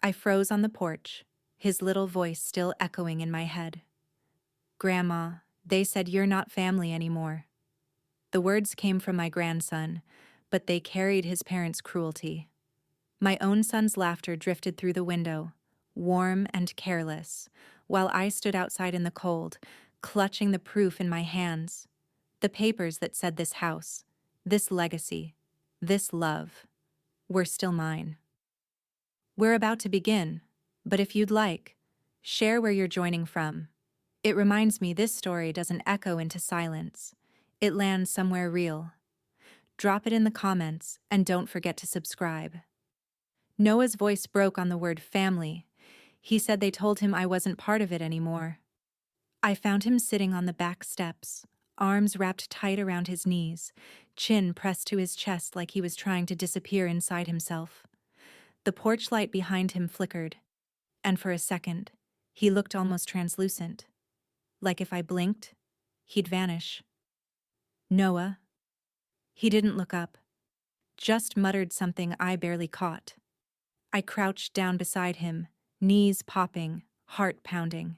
I froze on the porch, his little voice still echoing in my head. Grandma, they said you're not family anymore. The words came from my grandson, but they carried his parents' cruelty. My own son's laughter drifted through the window, warm and careless, while I stood outside in the cold, clutching the proof in my hands. The papers that said this house, this legacy, this love, were still mine. We're about to begin, but if you'd like, share where you're joining from. It reminds me this story doesn't echo into silence. It lands somewhere real. Drop it in the comments, and don't forget to subscribe. Noah's voice broke on the word family. He said they told him I wasn't part of it anymore. I found him sitting on the back steps, arms wrapped tight around his knees, chin pressed to his chest like he was trying to disappear inside himself. The porch light behind him flickered, and for a second, he looked almost translucent. Like if I blinked, he'd vanish. Noah. He didn't look up, just muttered something I barely caught. I crouched down beside him, knees popping, heart pounding.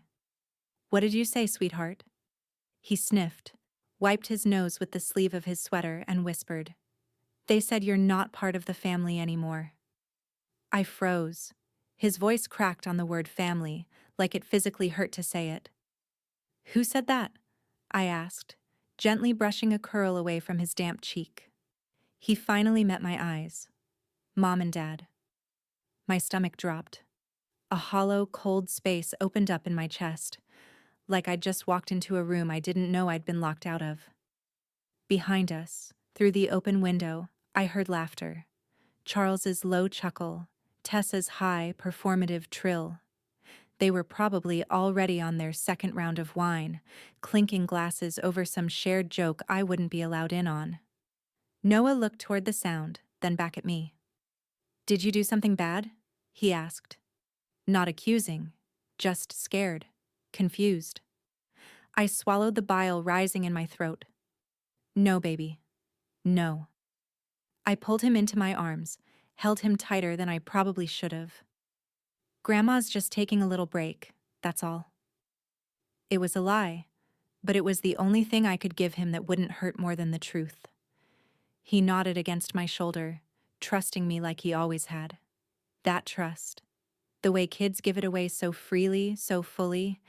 What did you say, sweetheart? He sniffed, wiped his nose with the sleeve of his sweater, and whispered, They said you're not part of the family anymore. I froze. His voice cracked on the word family, like it physically hurt to say it. Who said that? I asked, gently brushing a curl away from his damp cheek. He finally met my eyes. Mom and Dad. My stomach dropped. A hollow, cold space opened up in my chest, like I'd just walked into a room I didn't know I'd been locked out of. Behind us, through the open window, I heard laughter. Charles's low chuckle, Tessa's high, performative trill. They were probably already on their second round of wine, clinking glasses over some shared joke I wouldn't be allowed in on. Noah looked toward the sound, then back at me. Did you do something bad? He asked. Not accusing, just scared, confused. I swallowed the bile rising in my throat. No, baby. No. I pulled him into my arms, held him tighter than I probably should have. Grandma's just taking a little break, that's all. It was a lie, but it was the only thing I could give him that wouldn't hurt more than the truth. He nodded against my shoulder, trusting me like he always had. That trust, the way kids give it away so freely, so fully,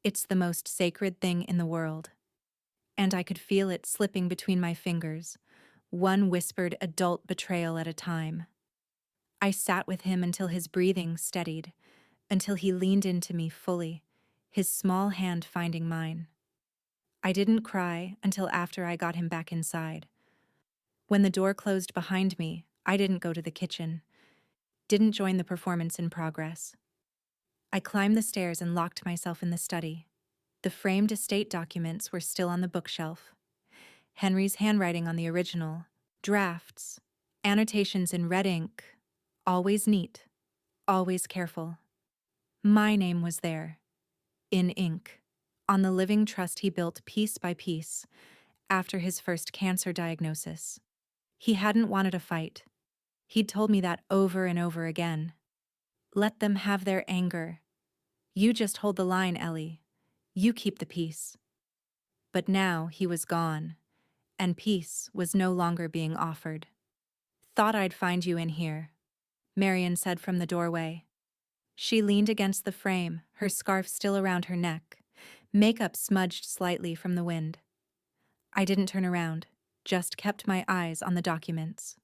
it's the most sacred thing in the world. And I could feel it slipping between my fingers, one whispered adult betrayal at a time. I sat with him until his breathing steadied, until he leaned into me fully, his small hand finding mine. I didn't cry until after I got him back inside. When the door closed behind me, I didn't go to the kitchen, didn't join the performance in progress. I climbed the stairs and locked myself in the study. The framed estate documents were still on the bookshelf. Henry's handwriting on the original, drafts, annotations in red ink, always neat, always careful. My name was there, in ink, on the living trust he built piece by piece after his first cancer diagnosis. He hadn't wanted a fight. He'd told me that over and over again. Let them have their anger. You just hold the line, Ellie. You keep the peace. But now he was gone, and peace was no longer being offered. Thought I'd find you in here, Marian said from the doorway. She leaned against the frame, her scarf still around her neck, makeup smudged slightly from the wind. I didn't turn around, just kept my eyes on the documents.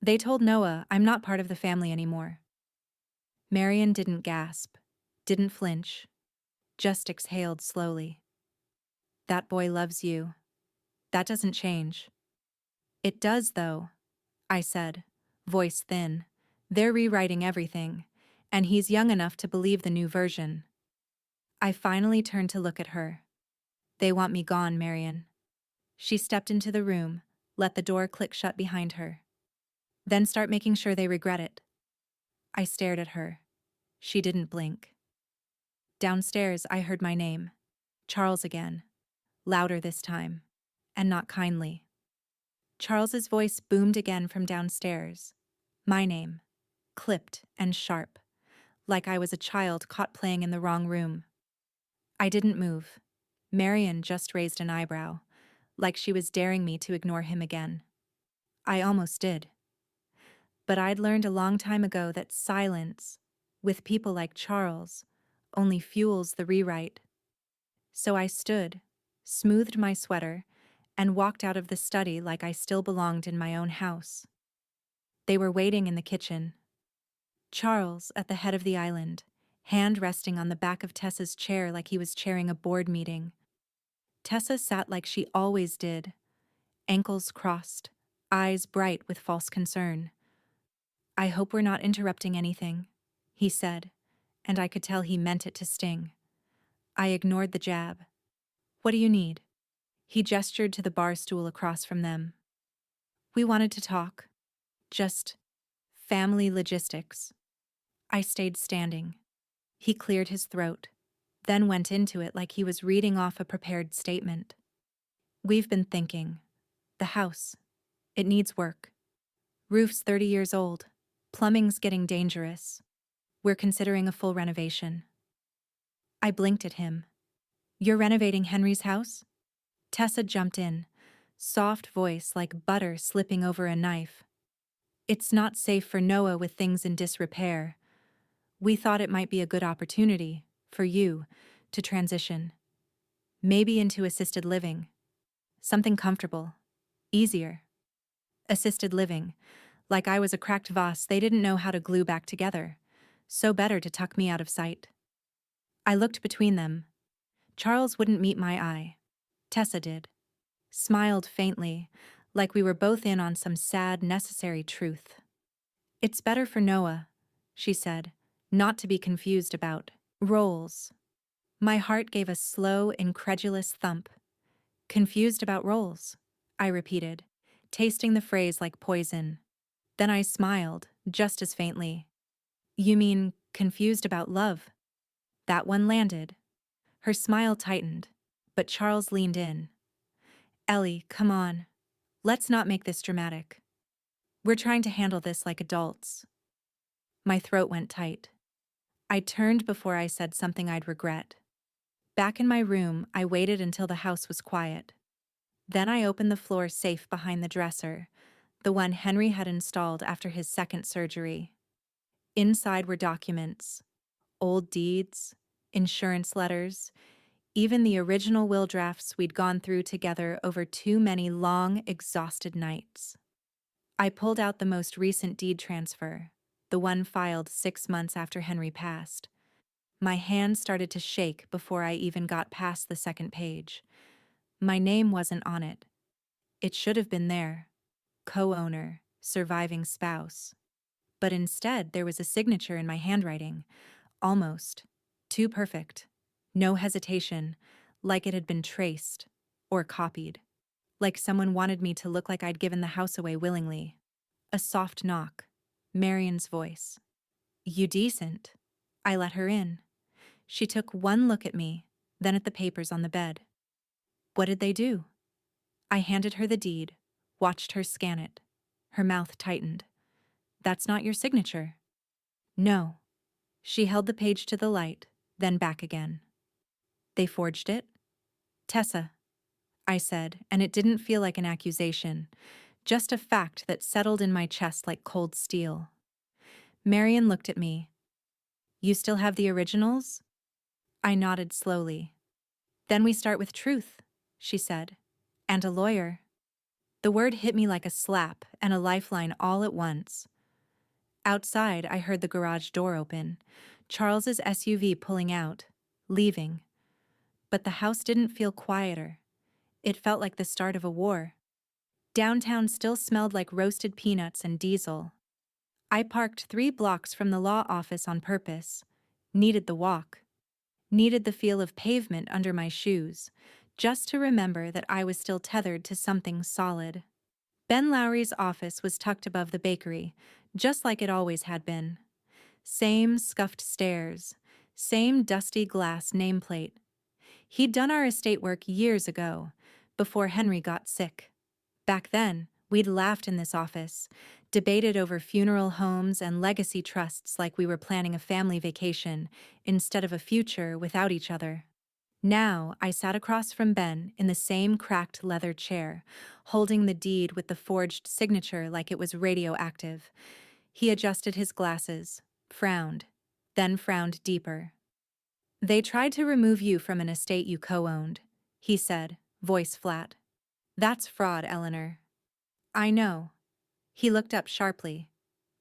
They told Noah I'm not part of the family anymore. Marian didn't gasp, didn't flinch, just exhaled slowly. That boy loves you. That doesn't change. It does, though, I said, voice thin. They're rewriting everything, and he's young enough to believe the new version. I finally turned to look at her. They want me gone, Marian. She stepped into the room, let the door click shut behind her. Then start making sure they regret it. I stared at her. She didn't blink. Downstairs, I heard my name. Charles again. Louder this time. And not kindly. Charles's voice boomed again from downstairs. My name. Clipped and sharp. like I was a child caught playing in the wrong room. I didn't move. Marian just raised an eyebrow, like she was daring me to ignore him again. I almost did. But I'd learned a long time ago that silence, with people like Charles, only fuels the rewrite. So I stood, smoothed my sweater, and walked out of the study like I still belonged in my own house. They were waiting in the kitchen. Charles at the head of the island, hand resting on the back of Tessa's chair like he was chairing a board meeting. Tessa sat like she always did, ankles crossed, eyes bright with false concern. "I hope we're not interrupting anything," he said, and I could tell he meant it to sting. I ignored the jab. "What do you need?" He gestured to the bar stool across from them. "We wanted to talk. Just family logistics." I stayed standing. He cleared his throat, then went into it like he was reading off a prepared statement. "We've been thinking. The house. It needs work. Roof's 30 years old. Plumbing's getting dangerous. We're considering a full renovation." I blinked at him. "You're renovating Henry's house?" Tessa jumped in, soft voice like butter slipping over a knife. "It's not safe for Noah with things in disrepair. We thought it might be a good opportunity, for you, to transition. Maybe into assisted living. Something comfortable. Easier." Assisted living. Like I was a cracked vase they didn't know how to glue back together. So better to tuck me out of sight. I looked between them. Charles wouldn't meet my eye. Tessa did. Smiled faintly, like we were both in on some sad, necessary truth. "It's better for Noah," she said, not to be confused about roles. My heart gave a slow, incredulous thump. "Confused about roles," I repeated, tasting the phrase like poison. Then I smiled, just as faintly. "You mean confused about love?" That one landed. Her smile tightened, but Charles leaned in. "Ellie, come on. Let's not make this dramatic. We're trying to handle this like adults." My throat went tight. I turned before I said something I'd regret. Back in my room, I waited until the house was quiet. Then I opened the floor safe behind the dresser, the one Henry had installed after his second surgery. Inside were documents, old deeds, insurance letters, even the original will drafts we'd gone through together over too many long, exhausted nights. I pulled out the most recent deed transfer, the one filed 6 months after Henry passed. My hand started to shake before I even got past the second page. My name wasn't on it. It should have been there. Co-owner, surviving spouse. But instead, there was a signature in my handwriting. Almost. Too perfect. No hesitation, like it had been traced. Or copied. Like someone wanted me to look like I'd given the house away willingly. A soft knock. Marian's voice. "You decent." I let her in. She took one look at me, then at the papers on the bed. "What did they do?" I handed her the deed, watched her scan it. Her mouth tightened. "That's not your signature." "No." She held the page to the light, then back again. "They forged it?" "Tessa," I said, and it didn't feel like an accusation, just a fact that settled in my chest like cold steel. Marian looked at me. "You still have the originals?" I nodded slowly. "Then we start with truth," she said. "And a lawyer." The word hit me like a slap and a lifeline all at once. Outside, I heard the garage door open, Charles's SUV pulling out, leaving. But the house didn't feel quieter. It felt like the start of a war. Downtown still smelled like roasted peanuts and diesel. I parked 3 blocks from the law office on purpose. Needed the walk. Needed the feel of pavement under my shoes, just to remember that I was still tethered to something solid. Ben Lowry's office was tucked above the bakery, just like it always had been. Same scuffed stairs, same dusty glass nameplate. He'd done our estate work years ago, before Henry got sick. Back then, we'd laughed in this office, debated over funeral homes and legacy trusts like we were planning a family vacation instead of a future without each other. Now, I sat across from Ben in the same cracked leather chair, holding the deed with the forged signature like it was radioactive. He adjusted his glasses, frowned, then frowned deeper. "They tried to remove you from an estate you co-owned," he said, voice flat. "That's fraud, Eleanor." "I know." He looked up sharply.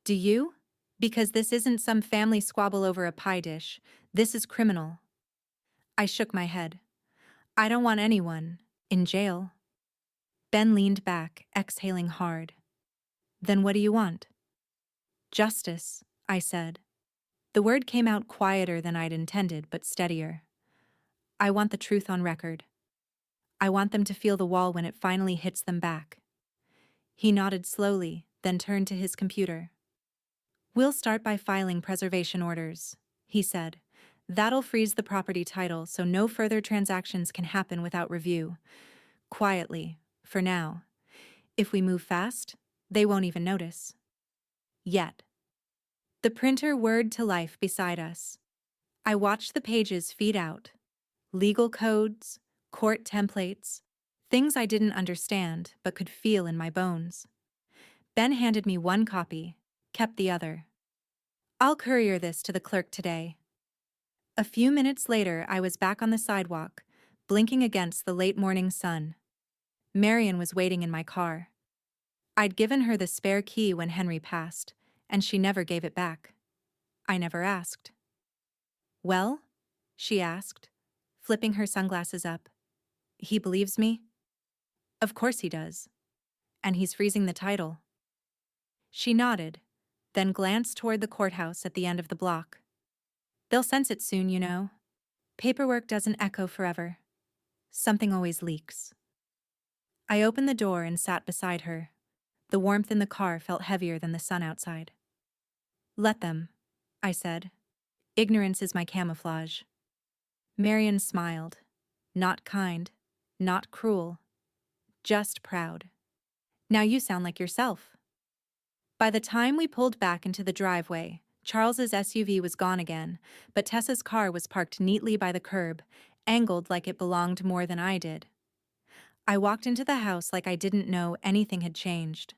"Do you? Because this isn't some family squabble over a pie dish. This is criminal." I shook my head. "I don't want anyone in jail." Ben leaned back, exhaling hard. "Then what do you want?" "Justice," I said. The word came out quieter than I'd intended, but steadier. "I want the truth on record. I want them to feel the wall when it finally hits them back." He nodded slowly, then turned to his computer. "We'll start by filing preservation orders," he said. "That'll freeze the property title so no further transactions can happen without review. Quietly, for now. If we move fast, they won't even notice. Yet." The printer whirred to life beside us. I watched the pages feed out. Legal codes, court templates, things I didn't understand but could feel in my bones. Ben handed me one copy, kept the other. "I'll courier this to the clerk today." A few minutes later, I was back on the sidewalk, blinking against the late morning sun. Marion was waiting in my car. I'd given her the spare key when Henry passed, and she never gave it back. I never asked. "Well?" she asked, flipping her sunglasses up. "He believes me?" "Of course he does. And he's freezing the title." She nodded, then glanced toward the courthouse at the end of the block. "They'll sense it soon, you know. Paperwork doesn't echo forever. Something always leaks." I opened the door and sat beside her. The warmth in the car felt heavier than the sun outside. "Let them," I said. "Ignorance is my camouflage." Marion smiled. Not kind, not cruel, just proud. "Now you sound like yourself." By the time we pulled back into the driveway, Charles's SUV was gone again, but Tessa's car was parked neatly by the curb, angled like it belonged more than I did. I walked into the house like I didn't know anything had changed.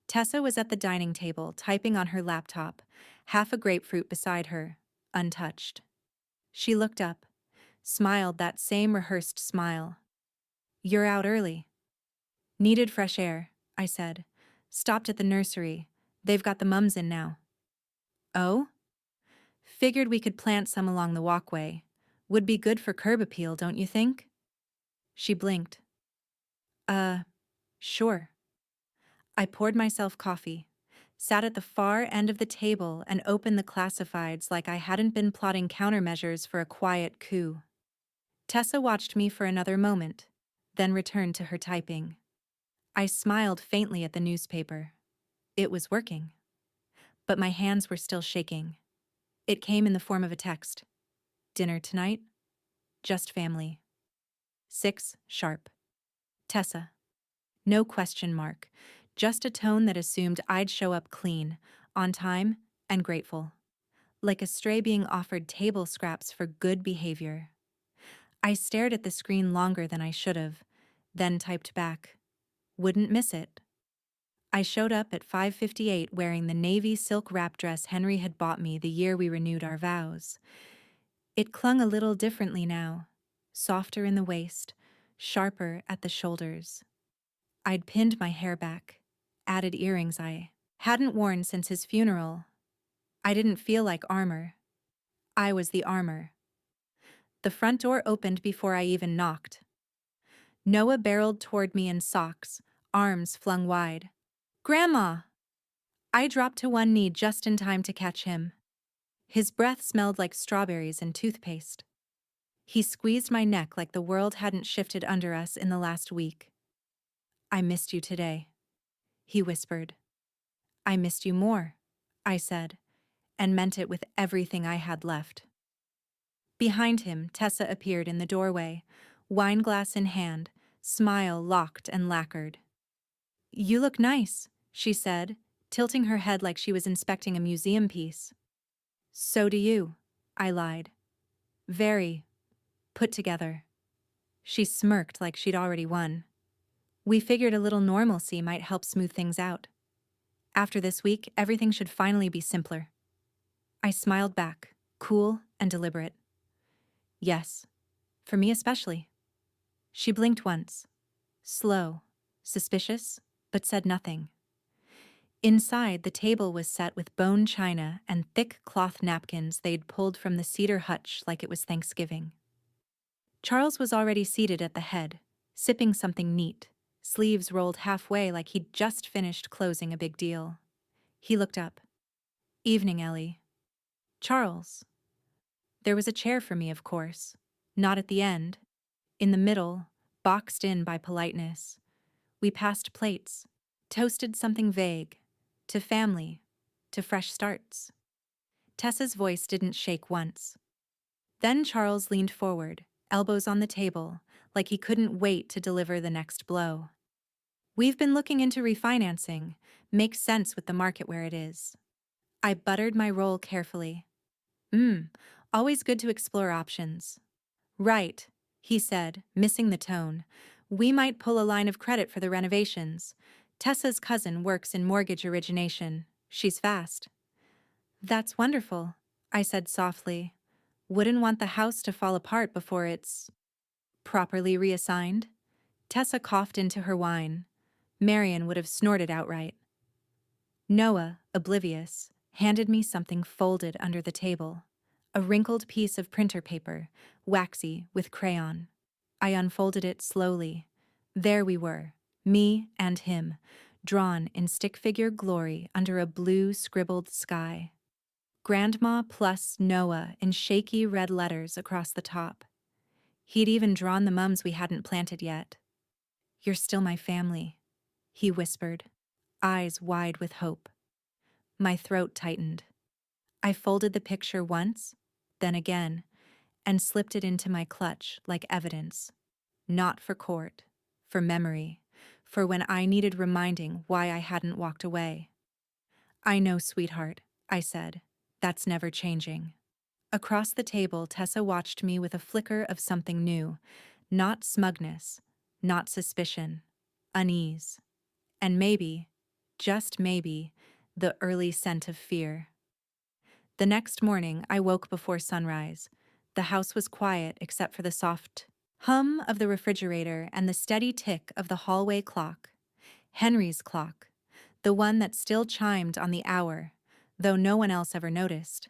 Tessa was at the dining table, typing on her laptop, half a grapefruit beside her, untouched. She looked up, smiled that same rehearsed smile. "You're out early." "Needed fresh air," I said. "Stopped at the nursery. They've got the mums in now." "Oh?" "Figured we could plant some along the walkway. Would be good for curb appeal, don't you think?" She blinked. Sure." I poured myself coffee, sat at the far end of the table and opened the classifieds like I hadn't been plotting countermeasures for a quiet coup. Tessa watched me for another moment, then returned to her typing. I smiled faintly at the newspaper. It was working. But my hands were still shaking. It came in the form of a text. "Dinner tonight? Just family. 6 sharp. Tessa." No question mark, just a tone that assumed I'd show up clean, on time, and grateful. Like a stray being offered table scraps for good behavior. I stared at the screen longer than I should have, then typed back. Wouldn't miss it. I showed up at 5:58 wearing the navy silk wrap dress Henry had bought me the year we renewed our vows. It clung a little differently now, softer in the waist, sharper at the shoulders. I'd pinned my hair back, added earrings I hadn't worn since his funeral. I didn't feel like armor. I was the armor. The front door opened before I even knocked. Noah barreled toward me in socks, arms flung wide. "Grandma!" I dropped to one knee just in time to catch him. His breath smelled like strawberries and toothpaste. He squeezed my neck like the world hadn't shifted under us in the last week. "I missed you today," he whispered. "I missed you more," I said, and meant it with everything I had left. Behind him, Tessa appeared in the doorway, wineglass in hand, smile locked and lacquered. "You look nice," she said, tilting her head like she was inspecting a museum piece. "So do you," I lied. "Very put together." She smirked like she'd already won. "We figured a little normalcy might help smooth things out. After this week, everything should finally be simpler." I smiled back, cool and deliberate. "Yes, for me especially." She blinked once, slow, suspicious, but said nothing. Inside, the table was set with bone china and thick cloth napkins they'd pulled from the cedar hutch like it was Thanksgiving. Charles was already seated at the head, sipping something neat, sleeves rolled halfway like he'd just finished closing a big deal. He looked up. "Evening, Ellie." "Charles." There was a chair for me, of course. Not at the end. In the middle, boxed in by politeness. We passed plates, toasted something vague. To family, to fresh starts. Tessa's voice didn't shake once. Then Charles leaned forward, elbows on the table, like he couldn't wait to deliver the next blow. "We've been looking into refinancing. Makes sense with the market where it is." I buttered my roll carefully. Always good to explore options." "Right," he said, missing the tone. "We might pull a line of credit for the renovations. Tessa's cousin works in mortgage origination. She's fast." "That's wonderful," I said softly. "Wouldn't want the house to fall apart before it's properly reassigned." Tessa coughed into her wine. Marion would have snorted outright. Noah, oblivious, handed me something folded under the table. A wrinkled piece of printer paper, waxy with crayon. I unfolded it slowly. There we were, me and him, drawn in stick figure glory under a blue scribbled sky. Grandma plus Noah in shaky red letters across the top. He'd even drawn the mums we hadn't planted yet. "You're still my family," he whispered, eyes wide with hope. My throat tightened. I folded the picture once, then again, and slipped it into my clutch like evidence. Not for court, for memory, for when I needed reminding why I hadn't walked away. "I know, sweetheart," I said. "That's never changing." Across the table, Tessa watched me with a flicker of something new. Not smugness, not suspicion, unease. And maybe, just maybe, the early scent of fear. The next morning, I woke before sunrise. The house was quiet except for the soft hum of the refrigerator and the steady tick of the hallway clock. Henry's clock, the one that still chimed on the hour, though no one else ever noticed.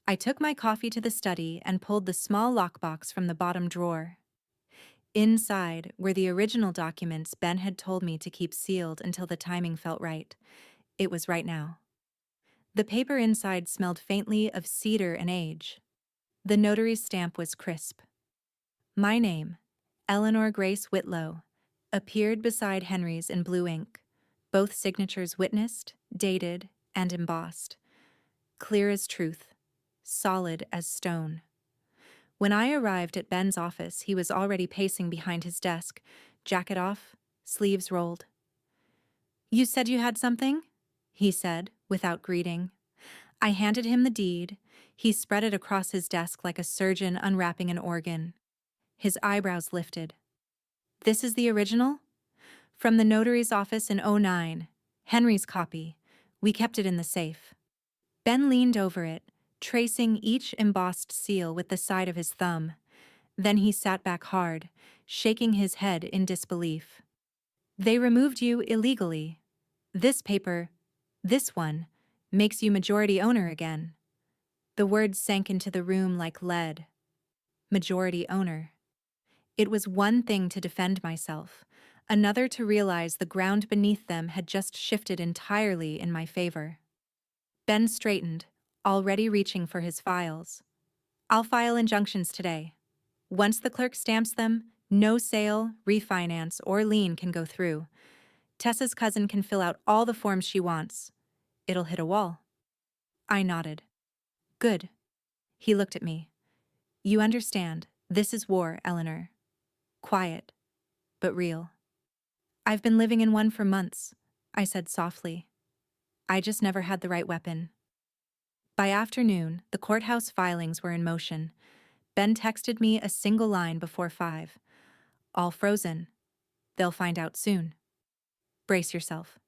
I took my coffee to the study and pulled the small lockbox from the bottom drawer. Inside were the original documents Ben had told me to keep sealed until the timing felt right. It was right now. The paper inside smelled faintly of cedar and age. The notary's stamp was crisp. My name, Eleanor Grace Whitlow, appeared beside Henry's in blue ink, both signatures witnessed, dated, and embossed. Clear as truth, solid as stone. When I arrived at Ben's office, he was already pacing behind his desk, jacket off, sleeves rolled. "You said you had something?" he said, without greeting. I handed him the deed. He spread it across his desk like a surgeon unwrapping an organ. His eyebrows lifted. "This is the original?" "From the notary's office in '09. Henry's copy. We kept it in the safe." Ben leaned over it, tracing each embossed seal with the side of his thumb. Then he sat back hard, shaking his head in disbelief. "They removed you illegally. This paper, this one, makes you majority owner again." The words sank into the room like lead. Majority owner. It was one thing to defend myself, another to realize the ground beneath them had just shifted entirely in my favor. Ben straightened, already reaching for his files. "I'll file injunctions today. Once the clerk stamps them, no sale, refinance, or lien can go through. Tessa's cousin can fill out all the forms she wants. It'll hit a wall." I nodded. "Good." He looked at me. "You understand, this is war, Eleanor. Quiet, but real." "I've been living in one for months," I said softly. I just never had the right weapon. By afternoon, the courthouse filings were in motion. Ben texted me a single line before 5. All frozen. They'll find out soon. Brace yourself.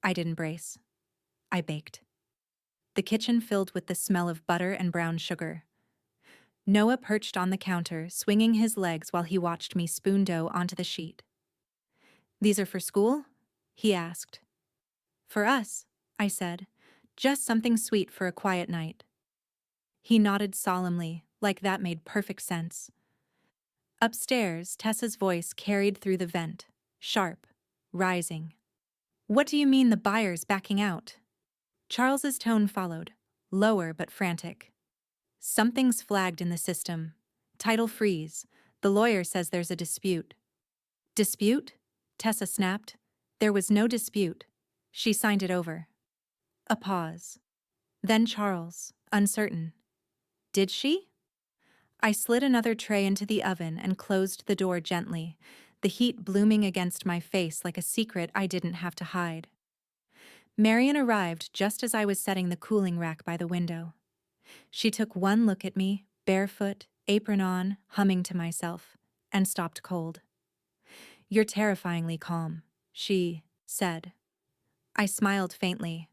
I didn't brace. I baked. The kitchen filled with the smell of butter and brown sugar. Noah perched on the counter, swinging his legs while he watched me spoon dough onto the sheet. These are for school? He asked. For us, I said. Just something sweet for a quiet night. He nodded solemnly, like that made perfect sense. Upstairs, Tessa's voice carried through the vent, sharp, rising. What do you mean the buyer's backing out? Charles's tone followed, lower but frantic. Something's flagged in the system. Title freeze. The lawyer says there's a dispute. Dispute? Tessa snapped. There was no dispute. She signed it over. A pause. Then Charles, uncertain. Did she? I slid another tray into the oven and closed the door gently, the heat blooming against my face like a secret I didn't have to hide. Marion arrived just as I was setting the cooling rack by the window. She took one look at me, barefoot, apron on, humming to myself, and stopped cold. You're terrifyingly calm, she said. I smiled faintly.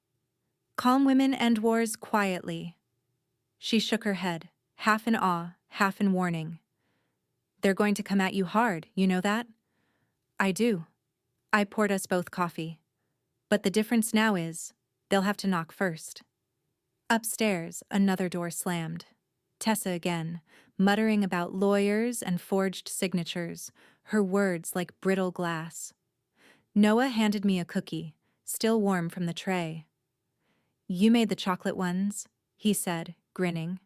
Calm women end wars quietly. She shook her head, half in awe, half in warning. They're going to come at you hard, you know that? I do. I poured us both coffee. But the difference now is, they'll have to knock first. Upstairs, another door slammed. Tessa again, muttering about lawyers and forged signatures, her words like brittle glass. Noah handed me a cookie, still warm from the tray. You made the chocolate ones, he said, grinning.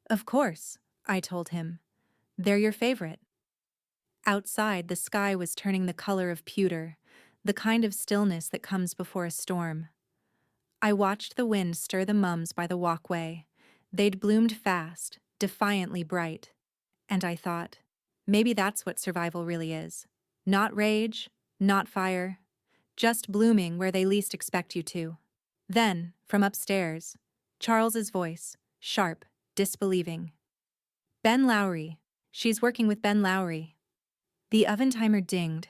Of course, I told him. They're your favorite. Outside, the sky was turning the color of pewter, the kind of stillness that comes before a storm. I watched the wind stir the mums by the walkway. They'd bloomed fast, defiantly bright. And I thought, maybe that's what survival really is. Not rage, not fire, just blooming where they least expect you to. Then, from upstairs, Charles's voice, sharp, disbelieving. Ben Lowry. She's working with Ben Lowry. The oven timer dinged.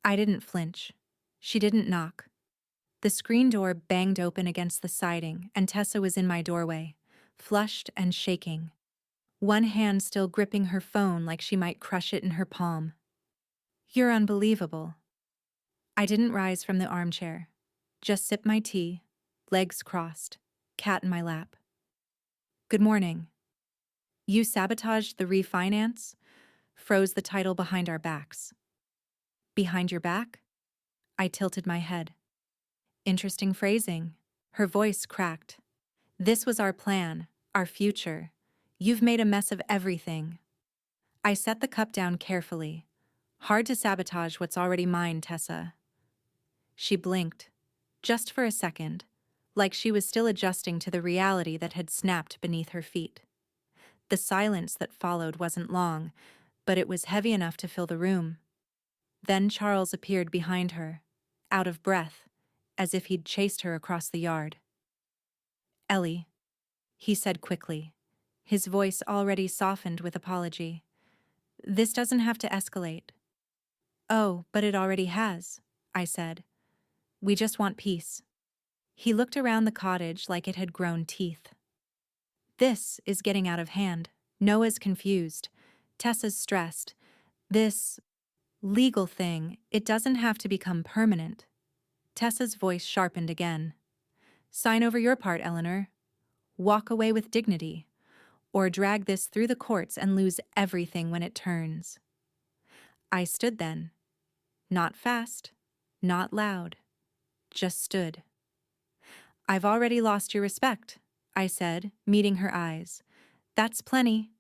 I didn't flinch. She didn't knock. The screen door banged open against the siding, and Tessa was in my doorway, flushed and shaking, one hand still gripping her phone like she might crush it in her palm. You're unbelievable. I didn't rise from the armchair, just sipped my tea, legs crossed, cat in my lap. Good morning. You sabotaged the refinance, froze the title behind our backs. Behind your back? I tilted my head. Interesting phrasing. Her voice cracked. This was our plan, our future. You've made a mess of everything. I set the cup down carefully. Hard to sabotage what's already mine, Tessa. She blinked, just for a second, like she was still adjusting to the reality that had snapped beneath her feet. The silence that followed wasn't long, but it was heavy enough to fill the room. Then Charles appeared behind her, out of breath, as if he'd chased her across the yard. Ellie, he said quickly, his voice already softened with apology. This doesn't have to escalate. Oh, but it already has, I said. We just want peace. He looked around the cottage like it had grown teeth. This is getting out of hand. Noah's confused. Tessa's stressed. This legal thing, it doesn't have to become permanent. Tessa's voice sharpened again. Sign over your part, Eleanor. Walk away with dignity. Or drag this through the courts and lose everything when it turns. I stood then. Not fast, not loud. Just stood. I've already lost your respect, I said, meeting her eyes. That's plenty.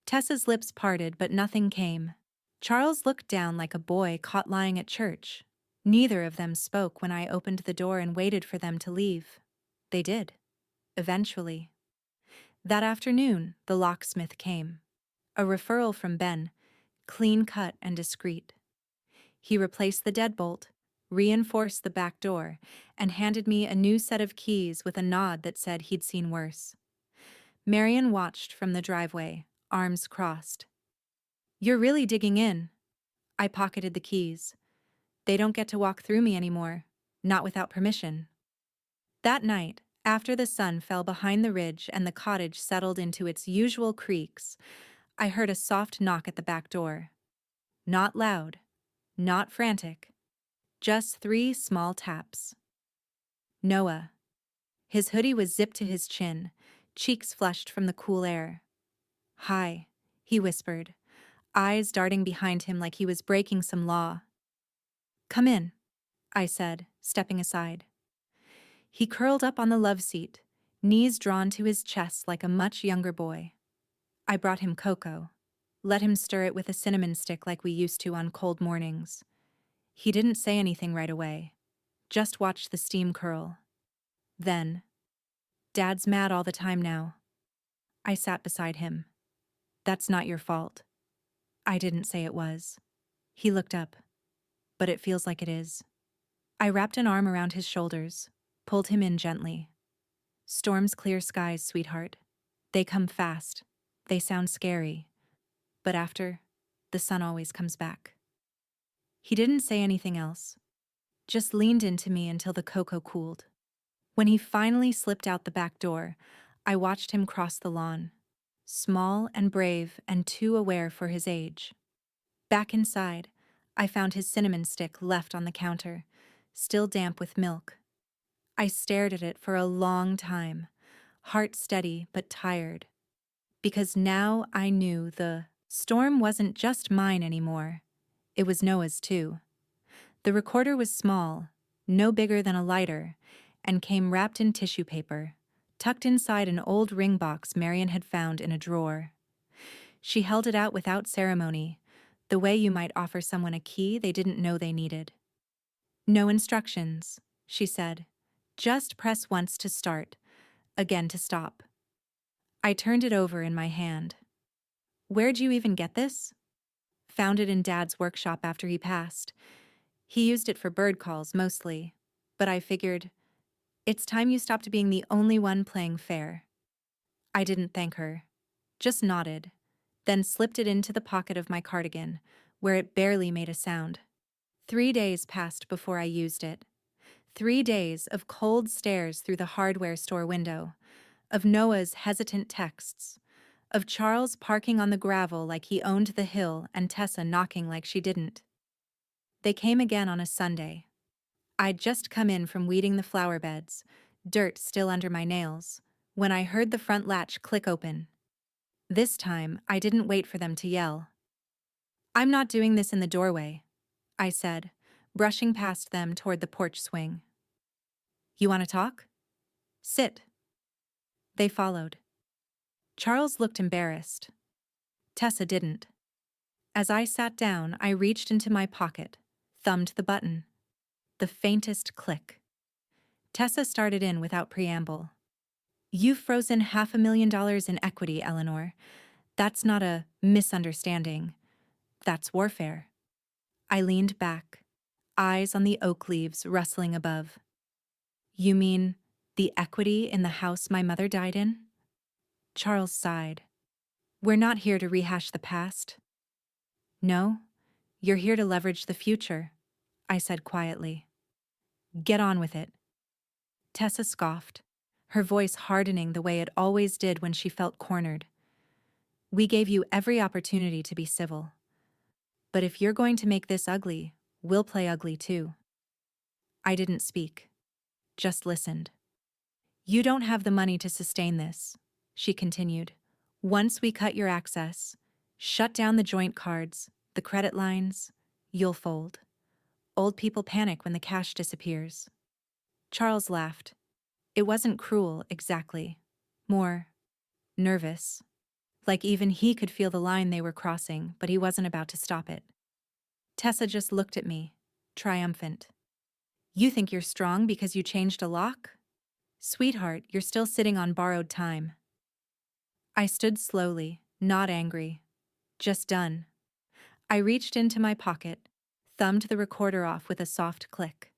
Tessa's lips parted, but nothing came. Charles looked down like a boy caught lying at church. Neither of them spoke when I opened the door and waited for them to leave. They did. Eventually. That afternoon, the locksmith came. A referral from Ben, clean cut and discreet. He replaced the deadbolt, reinforced the back door, and handed me a new set of keys with a nod that said he'd seen worse. Marion watched from the driveway, arms crossed. "You're really digging in." I pocketed the keys. "They don't get to walk through me anymore, not without permission." That night, after the sun fell behind the ridge and the cottage settled into its usual creaks, I heard a soft knock at the back door. Not loud, not frantic, just 3 small taps. Noah. His hoodie was zipped to his chin, cheeks flushed from the cool air. "Hi," he whispered, eyes darting behind him like he was breaking some law. "Come in," I said, stepping aside. He curled up on the love seat, knees drawn to his chest like a much younger boy. I brought him cocoa, let him stir it with a cinnamon stick like we used to on cold mornings. He didn't say anything right away, just watched the steam curl. Then, "Dad's mad all the time now." I sat beside him. "That's not your fault." I didn't say it was. He looked up. "But it feels like it is." I wrapped an arm around his shoulders, pulled him in gently. "Storms clear skies, sweetheart. They come fast. They sound scary. But after, the sun always comes back." He didn't say anything else, just leaned into me until the cocoa cooled. When he finally slipped out the back door, I watched him cross the lawn, small and brave and too aware for his age. Back inside, I found his cinnamon stick left on the counter, still damp with milk. I stared at it for a long time, heart steady but tired, because now I knew the storm wasn't just mine anymore. It was Noah's too. The recorder was small, no bigger than a lighter, and came wrapped in tissue paper, tucked inside an old ring box Marion had found in a drawer. She held it out without ceremony, the way you might offer someone a key they didn't know they needed. "No instructions," she said. "Just press once to start, again to stop." I turned it over in my hand. "Where'd you even get this?" "Found it in Dad's workshop after he passed. He used it for bird calls mostly, but I figured, it's time you stopped being the only one playing fair." I didn't thank her, just nodded, then slipped it into the pocket of my cardigan, where it barely made a sound. 3 days passed before I used it. 3 days of cold stares through the hardware store window, of Noah's hesitant texts, of Charles parking on the gravel like he owned the hill and Tessa knocking like she didn't. They came again on a Sunday. I'd just come in from weeding the flower beds, dirt still under my nails, when I heard the front latch click open. This time, I didn't wait for them to yell. "I'm not doing this in the doorway," I said, brushing past them toward the porch swing. "You want to talk? Sit." They followed. Charles looked embarrassed. Tessa didn't. As I sat down, I reached into my pocket, thumbed the button. The faintest click. Tessa started in without preamble. "You've frozen $500,000 in equity, Eleanor. That's not a misunderstanding. That's warfare." I leaned back, eyes on the oak leaves rustling above. "You mean the equity in the house my mother died in?" Charles sighed. "We're not here to rehash the past." "No, you're here to leverage the future," I said quietly. "Get on with it." Tessa scoffed, her voice hardening the way it always did when she felt cornered. "We gave you every opportunity to be civil. But if you're going to make this ugly, we'll play ugly too." I didn't speak, just listened. "You don't have the money to sustain this," she continued. "Once we cut your access, shut down the joint cards, the credit lines, you'll fold. Old people panic when the cash disappears." Charles laughed. It wasn't cruel, exactly. More nervous. Like even he could feel the line they were crossing, but he wasn't about to stop it. Tessa just looked at me, triumphant. "You think you're strong because you changed a lock? Sweetheart, you're still sitting on borrowed time." I stood slowly, not angry, just done. I reached into my pocket, thumbed the recorder off with a soft click.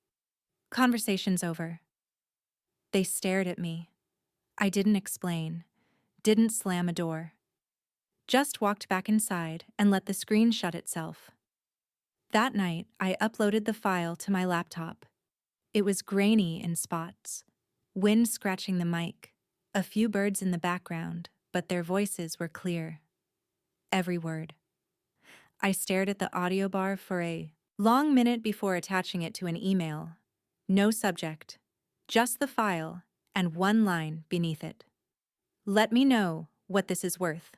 Conversation's over. They stared at me. I didn't explain, didn't slam a door. Just walked back inside and let the screen shut itself. That night, I uploaded the file to my laptop. It was grainy in spots, wind scratching the mic, a few birds in the background, but their voices were clear. Every word. I stared at the audio bar for a long minute before attaching it to an email. No subject, just the file and one line beneath it. Let me know what this is worth.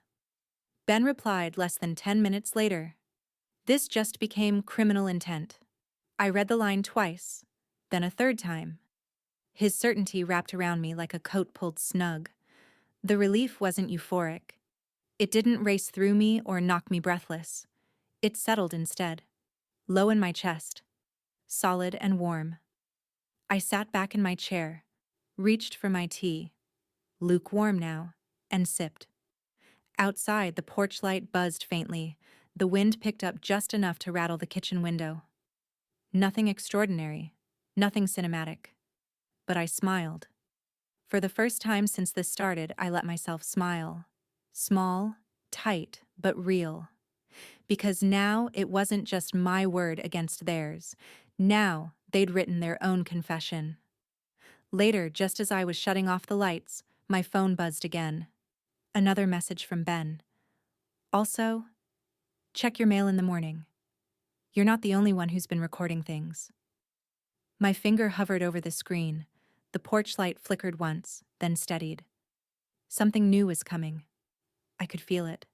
Ben replied less than 10 minutes later. This just became criminal intent. I read the line twice, then a third time. His certainty wrapped around me like a coat pulled snug. The relief wasn't euphoric. It didn't race through me or knock me breathless. It settled instead, low in my chest, solid and warm. I sat back in my chair, reached for my tea, lukewarm now, and sipped. Outside, the porch light buzzed faintly. The wind picked up just enough to rattle the kitchen window. Nothing extraordinary, nothing cinematic. But I smiled. For the first time since this started, I let myself smile. Small, tight, but real. Because now it wasn't just my word against theirs. Now they'd written their own confession. Later, just as I was shutting off the lights, my phone buzzed again. Another message from Ben. Also, check your mail in the morning. You're not the only one who's been recording things. My finger hovered over the screen. The porch light flickered once, then steadied. Something new was coming. I could feel it.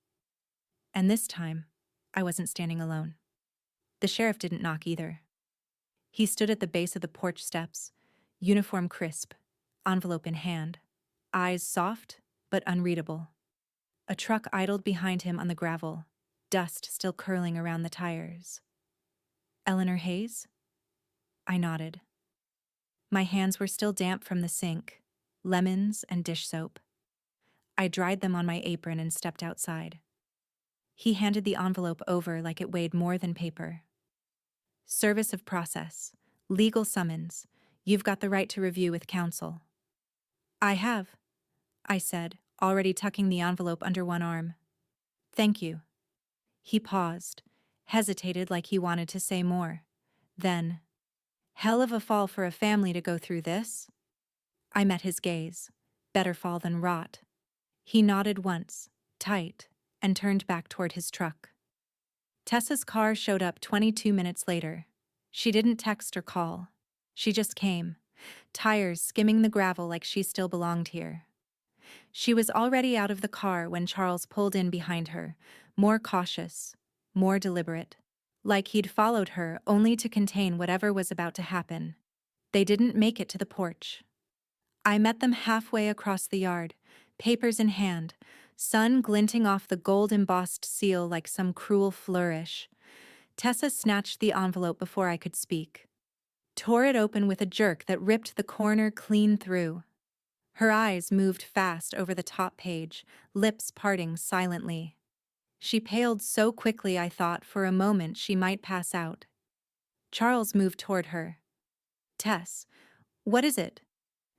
And this time, I wasn't standing alone. The sheriff didn't knock either. He stood at the base of the porch steps, uniform crisp, envelope in hand, eyes soft but unreadable. A truck idled behind him on the gravel, dust still curling around the tires. Eleanor Hayes? I nodded. My hands were still damp from the sink, lemons and dish soap. I dried them on my apron and stepped outside. He handed the envelope over like it weighed more than paper. Service of process, legal summons. You've got the right to review with counsel. I have, I said, already tucking the envelope under one arm. Thank you. He paused, hesitated like he wanted to say more. Then, hell of a fall for a family to go through this. I met his gaze. Better fall than rot. He nodded once, tight, and turned back toward his truck. Tessa's car showed up 22 minutes later. She didn't text or call. She just came, tires skimming the gravel like she still belonged here. She was already out of the car when Charles pulled in behind her, more cautious, more deliberate, like he'd followed her only to contain whatever was about to happen. They didn't make it to the porch. I met them halfway across the yard, papers in hand, sun glinting off the gold-embossed seal like some cruel flourish. Tessa snatched the envelope before I could speak, tore it open with a jerk that ripped the corner clean through. Her eyes moved fast over the top page, lips parting silently. She paled so quickly I thought for a moment she might pass out. Charles moved toward her. Tess, what is it?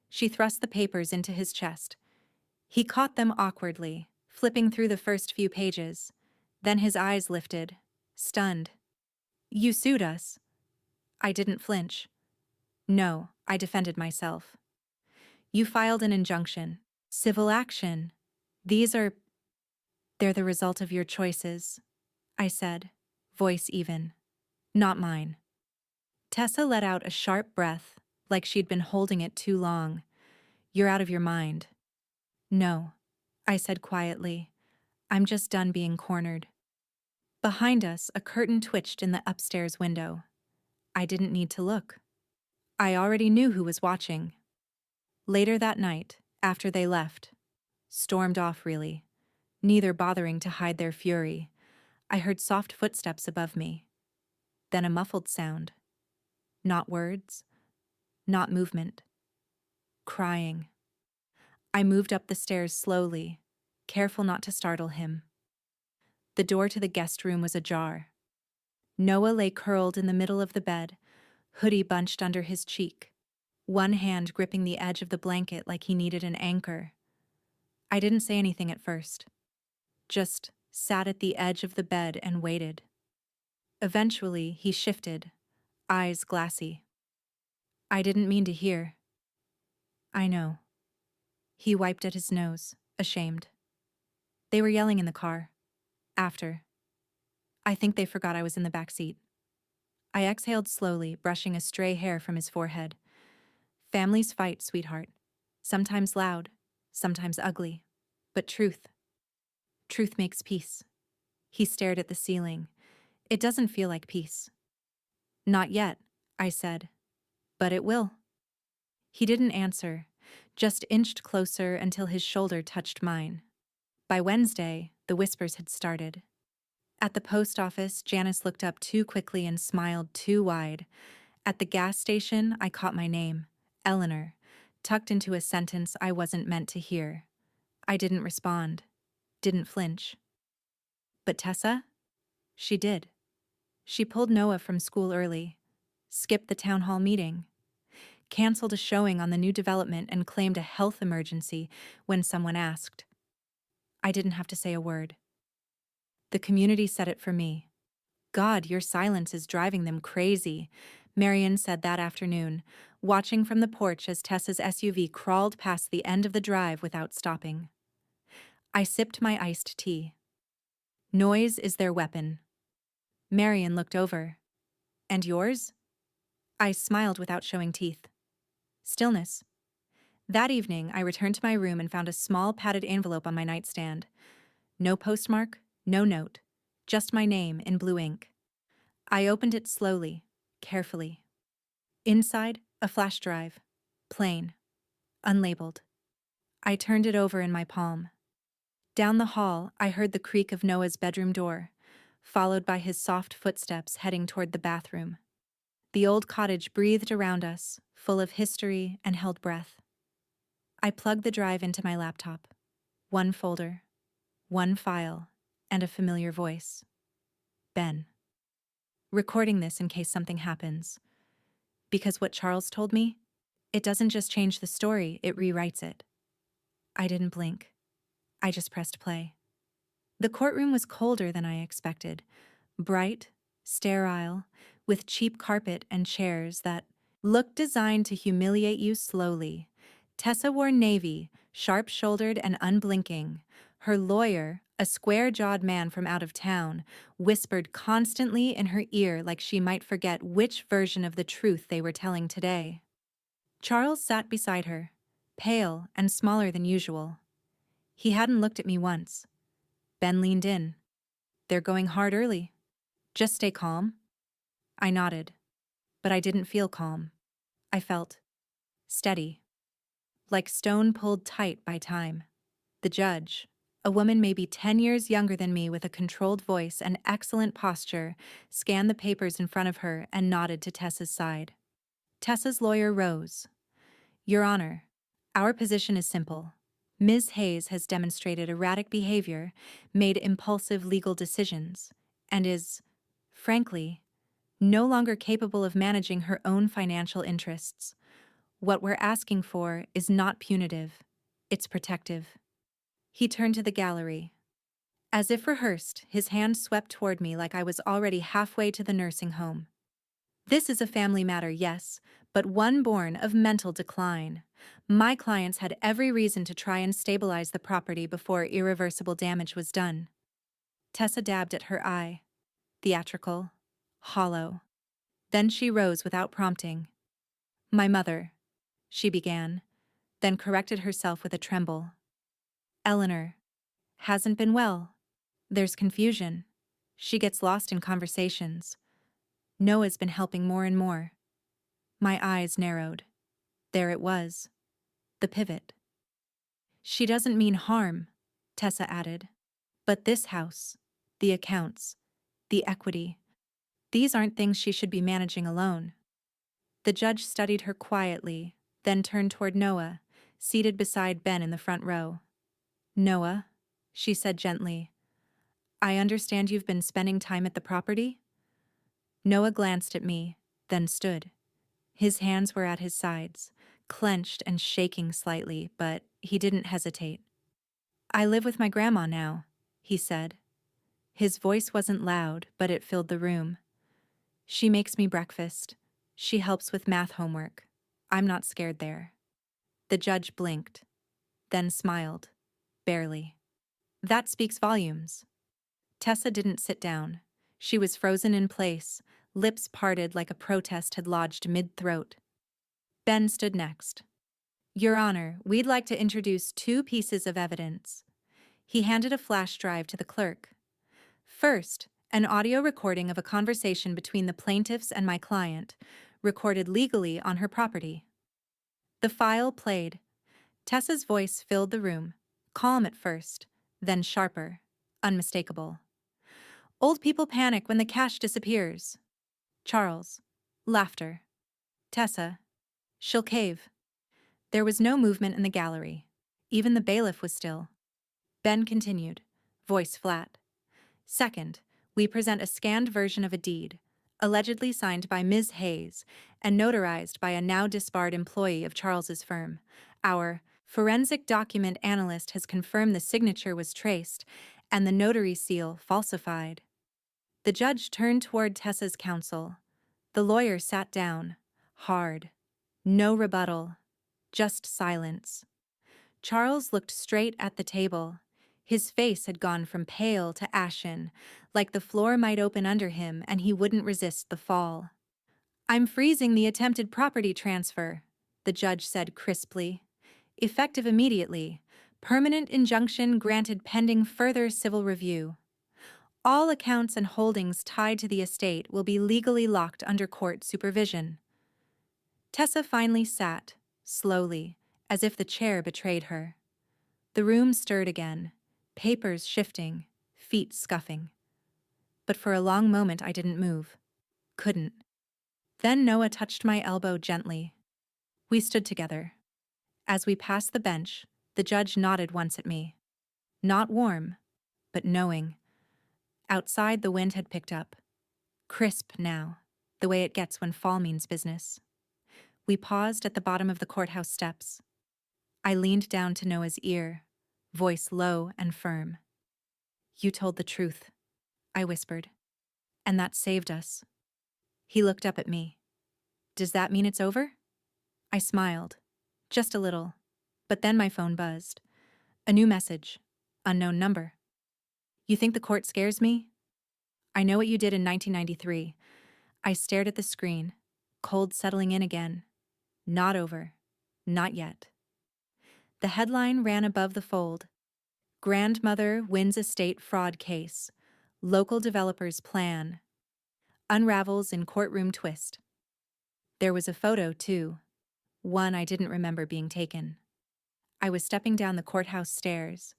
She thrust the papers into his chest. He caught them awkwardly, flipping through the first few pages. Then his eyes lifted, stunned. You sued us. I didn't flinch. No, I defended myself. You filed an injunction. Civil action. They're the result of your choices, I said, voice even. Not mine. Tessa let out a sharp breath, like she'd been holding it too long. You're out of your mind. No, I said quietly. I'm just done being cornered. Behind us, a curtain twitched in the upstairs window. I didn't need to look. I already knew who was watching. Later that night, after they left, stormed off really, neither bothering to hide their fury, I heard soft footsteps above me. Then a muffled sound. Not words, not movement. Crying. I moved up the stairs slowly, careful not to startle him. The door to the guest room was ajar. Noah lay curled in the middle of the bed, hoodie bunched under his cheek, one hand gripping the edge of the blanket like he needed an anchor. I didn't say anything at first, just sat at the edge of the bed and waited. Eventually, he shifted, eyes glassy. I didn't mean to hear. I know. He wiped at his nose, ashamed. They were yelling in the car. After. I think they forgot I was in the back seat. I exhaled slowly, brushing a stray hair from his forehead. Families fight, sweetheart. Sometimes loud, sometimes ugly. But truth makes peace. He stared at the ceiling. It doesn't feel like peace. Not yet, I said. But it will. He didn't answer, just inched closer until his shoulder touched mine. By Wednesday, the whispers had started. At the post office, Janice looked up too quickly and smiled too wide. At the gas station, I caught my name, Eleanor, tucked into a sentence I wasn't meant to hear. I didn't respond, didn't flinch. But Tessa? She did. She pulled Noah from school early, skipped the town hall meeting, canceled a showing on the new development and claimed a health emergency when someone asked. I didn't have to say a word. The community said it for me. God, your silence is driving them crazy, Marion said that afternoon, watching from the porch as Tessa's SUV crawled past the end of the drive without stopping. I sipped my iced tea. Noise is their weapon. Marion looked over. And yours? I smiled without showing teeth. Stillness. That evening, I returned to my room and found a small padded envelope on my nightstand. No postmark, no note, just my name in blue ink. I opened it slowly, carefully. Inside, a flash drive. Plain. Unlabeled. I turned it over in my palm. Down the hall, I heard the creak of Noah's bedroom door, followed by his soft footsteps heading toward the bathroom. The old cottage breathed around us, full of history and held breath. I plugged the drive into my laptop. One folder, one file, and a familiar voice. Ben. Recording this in case something happens. Because what Charles told me, it doesn't just change the story, it rewrites it. I didn't blink. I just pressed play. The courtroom was colder than I expected. Bright, sterile, with cheap carpet and chairs that looked designed to humiliate you slowly. Tessa wore navy, sharp-shouldered and unblinking. Her lawyer, a square-jawed man from out of town, whispered constantly in her ear like she might forget which version of the truth they were telling today. Charles sat beside her, pale and smaller than usual. He hadn't looked at me once. Ben leaned in. They're going hard early. Just stay calm. I nodded, but I didn't feel calm. I felt steady, like stone pulled tight by time. The judge, a woman maybe 10 years younger than me with a controlled voice and excellent posture, scanned the papers in front of her and nodded to Tessa's side. Tessa's lawyer rose. Your Honor, our position is simple. Ms. Hayes has demonstrated erratic behavior, made impulsive legal decisions, and is, frankly, no longer capable of managing her own financial interests. What we're asking for is not punitive, it's protective. He turned to the gallery. As if rehearsed, his hand swept toward me like I was already halfway to the nursing home. This is a family matter, yes, but one born of mental decline. My clients had every reason to try and stabilize the property before irreversible damage was done. Tessa dabbed at her eye. Theatrical. Hollow. Then she rose without prompting. My mother, she began, then corrected herself with a tremble. Eleanor. Hasn't been well. There's confusion. She gets lost in conversations. Noah's been helping more and more. My eyes narrowed. There it was. The pivot. She doesn't mean harm, Tessa added. But this house, the accounts, the equity, these aren't things she should be managing alone. The judge studied her quietly, then turned toward Noah, seated beside Ben in the front row. Noah, she said gently, I understand you've been spending time at the property? Noah glanced at me, then stood. His hands were at his sides, clenched and shaking slightly, but he didn't hesitate. "I live with my grandma now," he said. His voice wasn't loud, but it filled the room. "She makes me breakfast. She helps with math homework. I'm not scared there." The judge blinked, then smiled, barely. "That speaks volumes." Tessa didn't sit down. She was frozen in place, lips parted like a protest had lodged mid-throat. Ben stood next. "Your Honor, we'd like to introduce 2 pieces of evidence." He handed a flash drive to the clerk. "First, an audio recording of a conversation between the plaintiffs and my client, recorded legally on her property." The file played. Tessa's voice filled the room, calm at first, then sharper, unmistakable. "Old people panic when the cash disappears." Charles. Laughter. Tessa. "She'll cave." There was no movement in the gallery. Even the bailiff was still. Ben continued, voice flat. "Second, we present a scanned version of a deed, allegedly signed by Ms. Hayes and notarized by a now disbarred employee of Charles's firm. Our forensic document analyst has confirmed the signature was traced and the notary seal falsified." The judge turned toward Tessa's counsel. The lawyer sat down, hard. No rebuttal, just silence. Charles looked straight at the table. His face had gone from pale to ashen, like the floor might open under him and he wouldn't resist the fall. "I'm freezing the attempted property transfer," the judge said crisply. "Effective immediately. Permanent injunction granted pending further civil review. All accounts and holdings tied to the estate will be legally locked under court supervision." Tessa finally sat, slowly, as if the chair betrayed her. The room stirred again, papers shifting, feet scuffing. But for a long moment I didn't move. Couldn't. Then Noah touched my elbow gently. We stood together. As we passed the bench, the judge nodded once at me. Not warm, but knowing. Outside, the wind had picked up. Crisp now, the way it gets when fall means business. We paused at the bottom of the courthouse steps. I leaned down to Noah's ear, voice low and firm. "You told the truth," I whispered. "And that saved us." He looked up at me. "Does that mean it's over?" I smiled. Just a little. But then my phone buzzed. A new message. Unknown number. "You think the court scares me?" "I know what you did in 1993. I stared at the screen, cold settling in again. Not over. Not yet. The headline ran above the fold. "Grandmother wins estate fraud case. Local developers plan. Unravels in courtroom twist." There was a photo, too. One I didn't remember being taken. I was stepping down the courthouse stairs,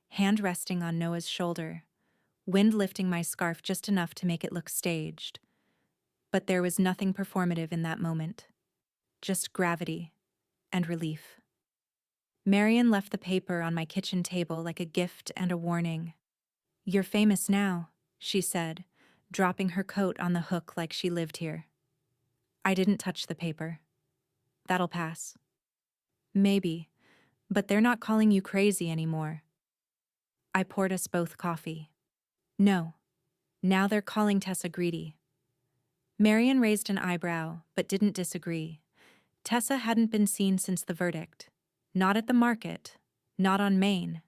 hand resting on Noah's shoulder, wind lifting my scarf just enough to make it look staged. But there was nothing performative in that moment. Just gravity and relief. Marion left the paper on my kitchen table like a gift and a warning. "You're famous now," she said, dropping her coat on the hook like she lived here. I didn't touch the paper. "That'll pass." "Maybe, but they're not calling you crazy anymore." I poured us both coffee. "No, now they're calling Tessa greedy." Marion raised an eyebrow, but didn't disagree. Tessa hadn't been seen since the verdict. Not at the market, not on Main,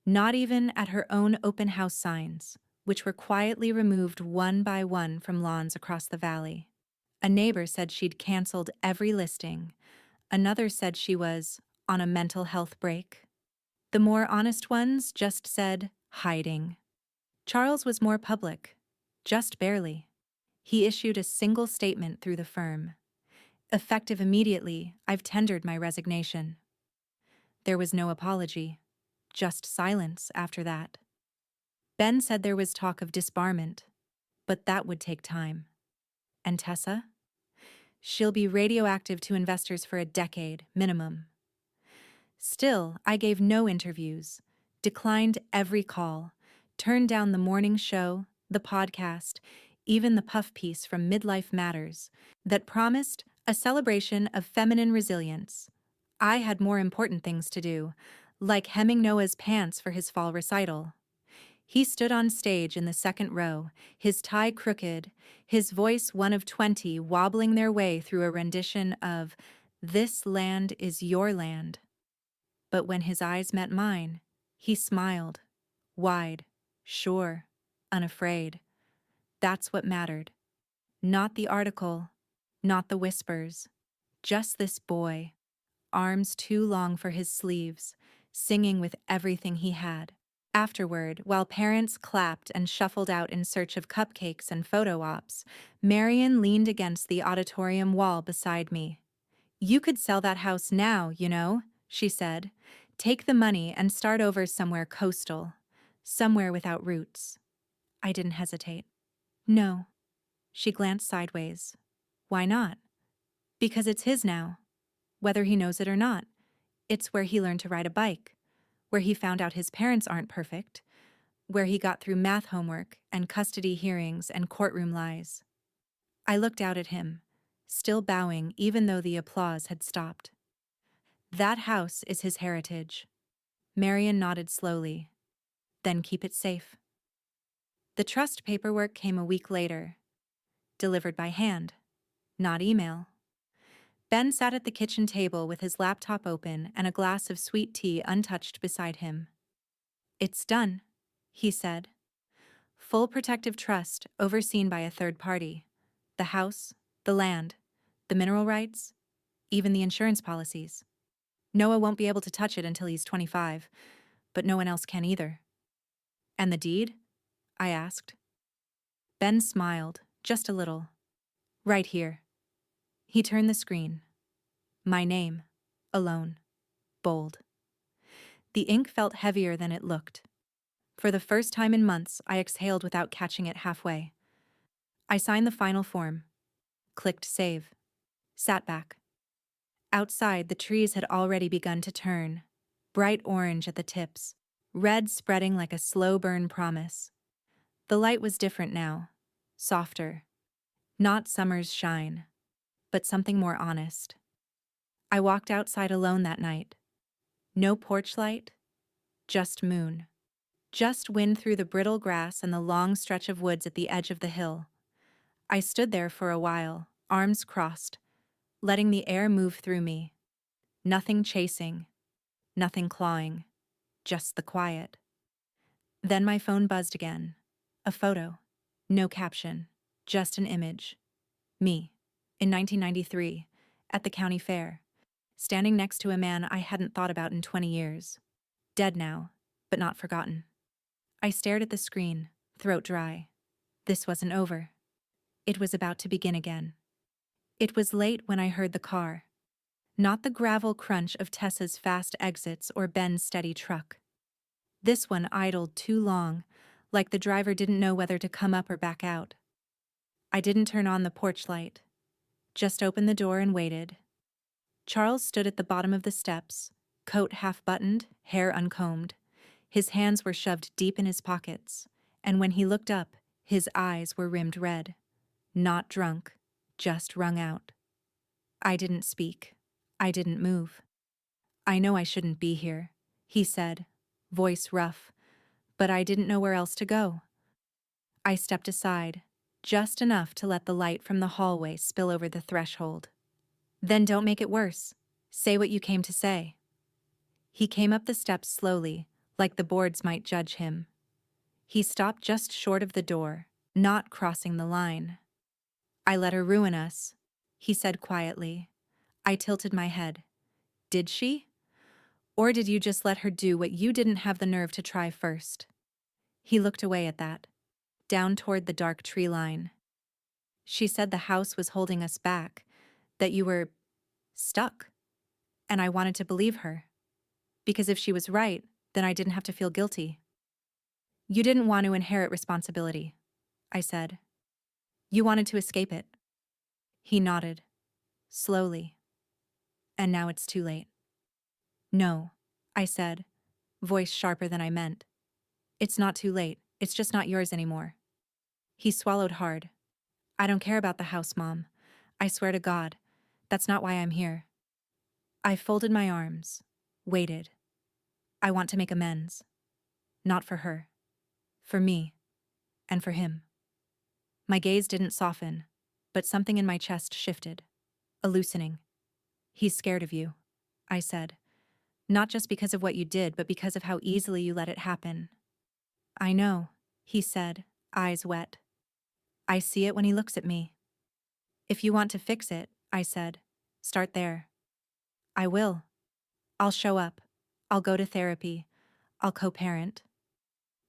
not even at her own open house signs, which were quietly removed one by one from lawns across the valley. A neighbor said she'd canceled every listing. Another said she was on a mental health break. The more honest ones just said hiding. Charles was more public, just barely. He issued a single statement through the firm. "Effective immediately, I've tendered my resignation." There was no apology, just silence after that. Ben said there was talk of disbarment, but that would take time. And Tessa? She'll be radioactive to investors for a decade, minimum. Still, I gave no interviews, declined every call, turned down the morning show, the podcast, even the puff piece from Midlife Matters, that promised a celebration of feminine resilience. I had more important things to do, like hemming Noah's pants for his fall recital. He stood on stage in the second row, his tie crooked, his voice one of 20 wobbling their way through a rendition of "This Land is Your Land." But when his eyes met mine, he smiled, wide, sure, unafraid. That's what mattered. Not the article, not the whispers, just this boy, arms too long for his sleeves, singing with everything he had. Afterward, while parents clapped and shuffled out in search of cupcakes and photo ops, Marion leaned against the auditorium wall beside me. "You could sell that house now, you know," she said. "Take the money and start over somewhere coastal, somewhere without roots." I didn't hesitate. "No." She glanced sideways. "Why not?" "Because it's his now, whether he knows it or not. It's where he learned to ride a bike, where he found out his parents aren't perfect, where he got through math homework and custody hearings and courtroom lies." I looked out at him, still bowing even though the applause had stopped. "That house is his heritage." Marion nodded slowly. "Then keep it safe." The trust paperwork came a week later, delivered by hand, not email. Ben sat at the kitchen table with his laptop open and a glass of sweet tea untouched beside him. "It's done," he said. "Full protective trust overseen by a third party. The house, the land, the mineral rights, even the insurance policies. Noah won't be able to touch it until he's 25, but no one else can either." "And the deed?" I asked. Ben smiled, just a little. "Right here." He turned the screen. My name, alone, bold. The ink felt heavier than it looked. For the first time in months, I exhaled without catching it halfway. I signed the final form, clicked save, sat back. Outside, the trees had already begun to turn, bright orange at the tips, red spreading like a slow burn promise. The light was different now, softer. Not summer's shine, but something more honest. I walked outside alone that night. No porch light, just moon. Just wind through the brittle grass and the long stretch of woods at the edge of the hill. I stood there for a while, arms crossed, letting the air move through me. Nothing chasing, nothing clawing, just the quiet. Then my phone buzzed again. A photo. No caption, just an image. Me, in 1993, at the county fair, standing next to a man I hadn't thought about in 20 years. Dead now, but not forgotten. I stared at the screen, throat dry. This wasn't over. It was about to begin again. It was late when I heard the car. Not the gravel crunch of Tessa's fast exits or Ben's steady truck. This one idled too long, like the driver didn't know whether to come up or back out. I didn't turn on the porch light, just opened the door and waited. Charles stood at the bottom of the steps, coat half-buttoned, hair uncombed. His hands were shoved deep in his pockets, and when he looked up, his eyes were rimmed red. Not drunk, just wrung out. I didn't speak. I didn't move. "I know I shouldn't be here," he said, voice rough, but I didn't know where else to go. I stepped aside, just enough to let the light from the hallway spill over the threshold. "Then don't make it worse. Say what you came to say." He came up the steps slowly, like the boards might judge him. He stopped just short of the door, not crossing the line. "I let her ruin us," he said quietly. I tilted my head. "Did she? Or did you just let her do what you didn't have the nerve to try first?" He looked away at that, down toward the dark tree line. "She said the house was holding us back, that you were stuck." And I wanted to believe her. Because if she was right, then I didn't have to feel guilty. "You didn't want to inherit responsibility," I said. "You wanted to escape it." He nodded, slowly. "And now it's too late." "No," I said, voice sharper than I meant. "It's not too late, it's just not yours anymore." He swallowed hard, I don't care about the house, Mom. I swear to God, that's not why I'm here. I folded my arms, waited. I want to make amends. Not for her. For me. And for him. My gaze didn't soften, but something in my chest shifted. A loosening. He's scared of you, I said. Not just because of what you did, but because of how easily you let it happen. I know, he said, eyes wet. I see it when he looks at me. If you want to fix it, I said, start there. I will. I'll show up. I'll go to therapy. I'll co-parent.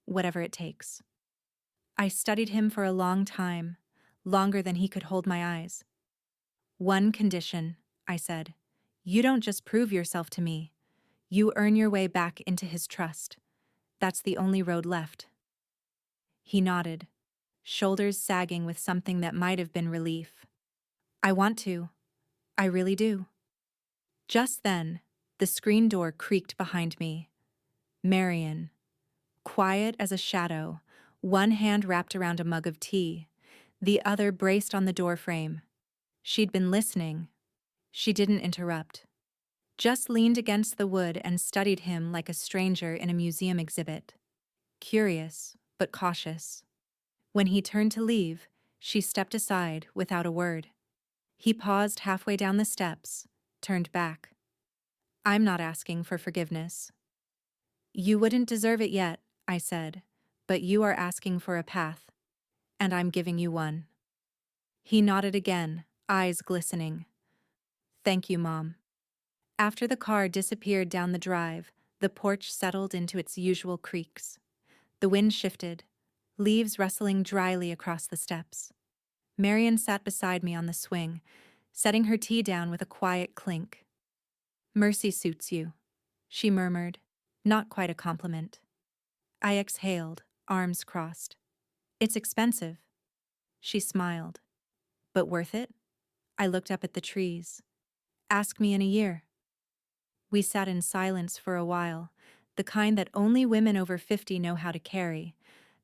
Whatever it takes. I studied him for a long time, longer than he could hold my eyes. One condition, I said. You don't just prove yourself to me. You earn your way back into his trust. That's the only road left. He nodded, shoulders sagging with something that might have been relief. I want to. I really do. Just then, the screen door creaked behind me. Marion, quiet as a shadow, one hand wrapped around a mug of tea, the other braced on the doorframe. She'd been listening. She didn't interrupt. Just leaned against the wood and studied him like a stranger in a museum exhibit. Curious, but cautious. When he turned to leave, she stepped aside without a word. He paused halfway down the steps, turned back. I'm not asking for forgiveness. You wouldn't deserve it yet, I said, but you are asking for a path, and I'm giving you one. He nodded again, eyes glistening. Thank you, Mom. After the car disappeared down the drive, the porch settled into its usual creaks. The wind shifted, leaves rustling dryly across the steps. Marion sat beside me on the swing, setting her tea down with a quiet clink. Mercy suits you, she murmured, not quite a compliment. I exhaled, arms crossed. It's expensive. She smiled. But worth it? I looked up at the trees. Ask me in a year. We sat in silence for a while, the kind that only women over 50 know how to carry,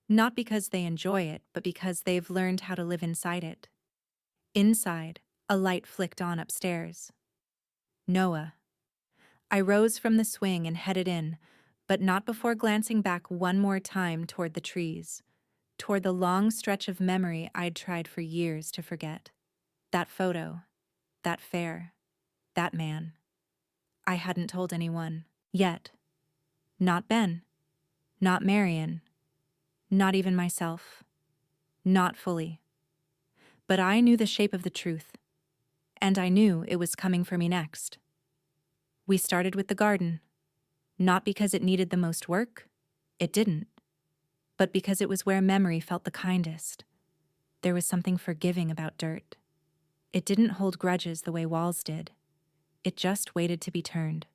not because they enjoy it, but because they've learned how to live inside it. Inside, a light flicked on upstairs. Noah. I rose from the swing and headed in, but not before glancing back one more time toward the trees, toward the long stretch of memory I'd tried for years to forget. That photo, that fair, that man. I hadn't told anyone, yet. Not Ben, not Marion, not even myself. Not fully. But I knew the shape of the truth, and I knew it was coming for me next. We started with the garden, not because it needed the most work, it didn't, but because it was where memory felt the kindest. There was something forgiving about dirt. It didn't hold grudges the way walls did. It just waited to be turned.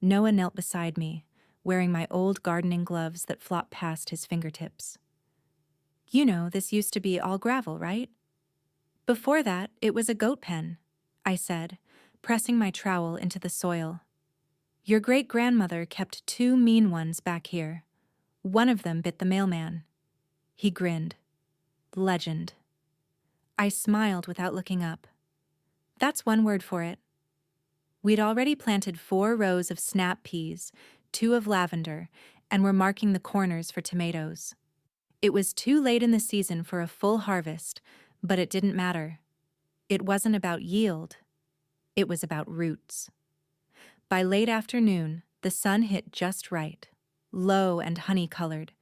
Noah knelt beside me, wearing my old gardening gloves that flopped past his fingertips. You know, this used to be all gravel, right? Before that, it was a goat pen, I said, pressing my trowel into the soil. Your great-grandmother kept 2 mean ones back here. One of them bit the mailman. He grinned. Legend. I smiled without looking up. That's one word for it. We'd already planted 4 rows of snap peas, 2 of lavender, and were marking the corners for tomatoes. It was too late in the season for a full harvest, but it didn't matter. It wasn't about yield. It was about roots. By late afternoon, the sun hit just right, low and honey-colored,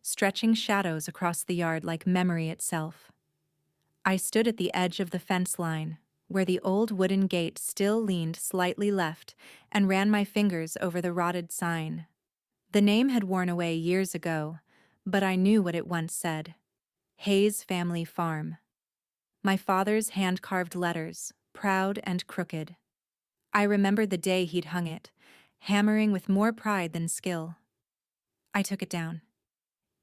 stretching shadows across the yard like memory itself. I stood at the edge of the fence line, where the old wooden gate still leaned slightly left, and ran my fingers over the rotted sign. The name had worn away years ago, but I knew what it once said. Hayes Family Farm. My father's hand-carved letters, proud and crooked. I remembered the day he'd hung it, hammering with more pride than skill. I took it down.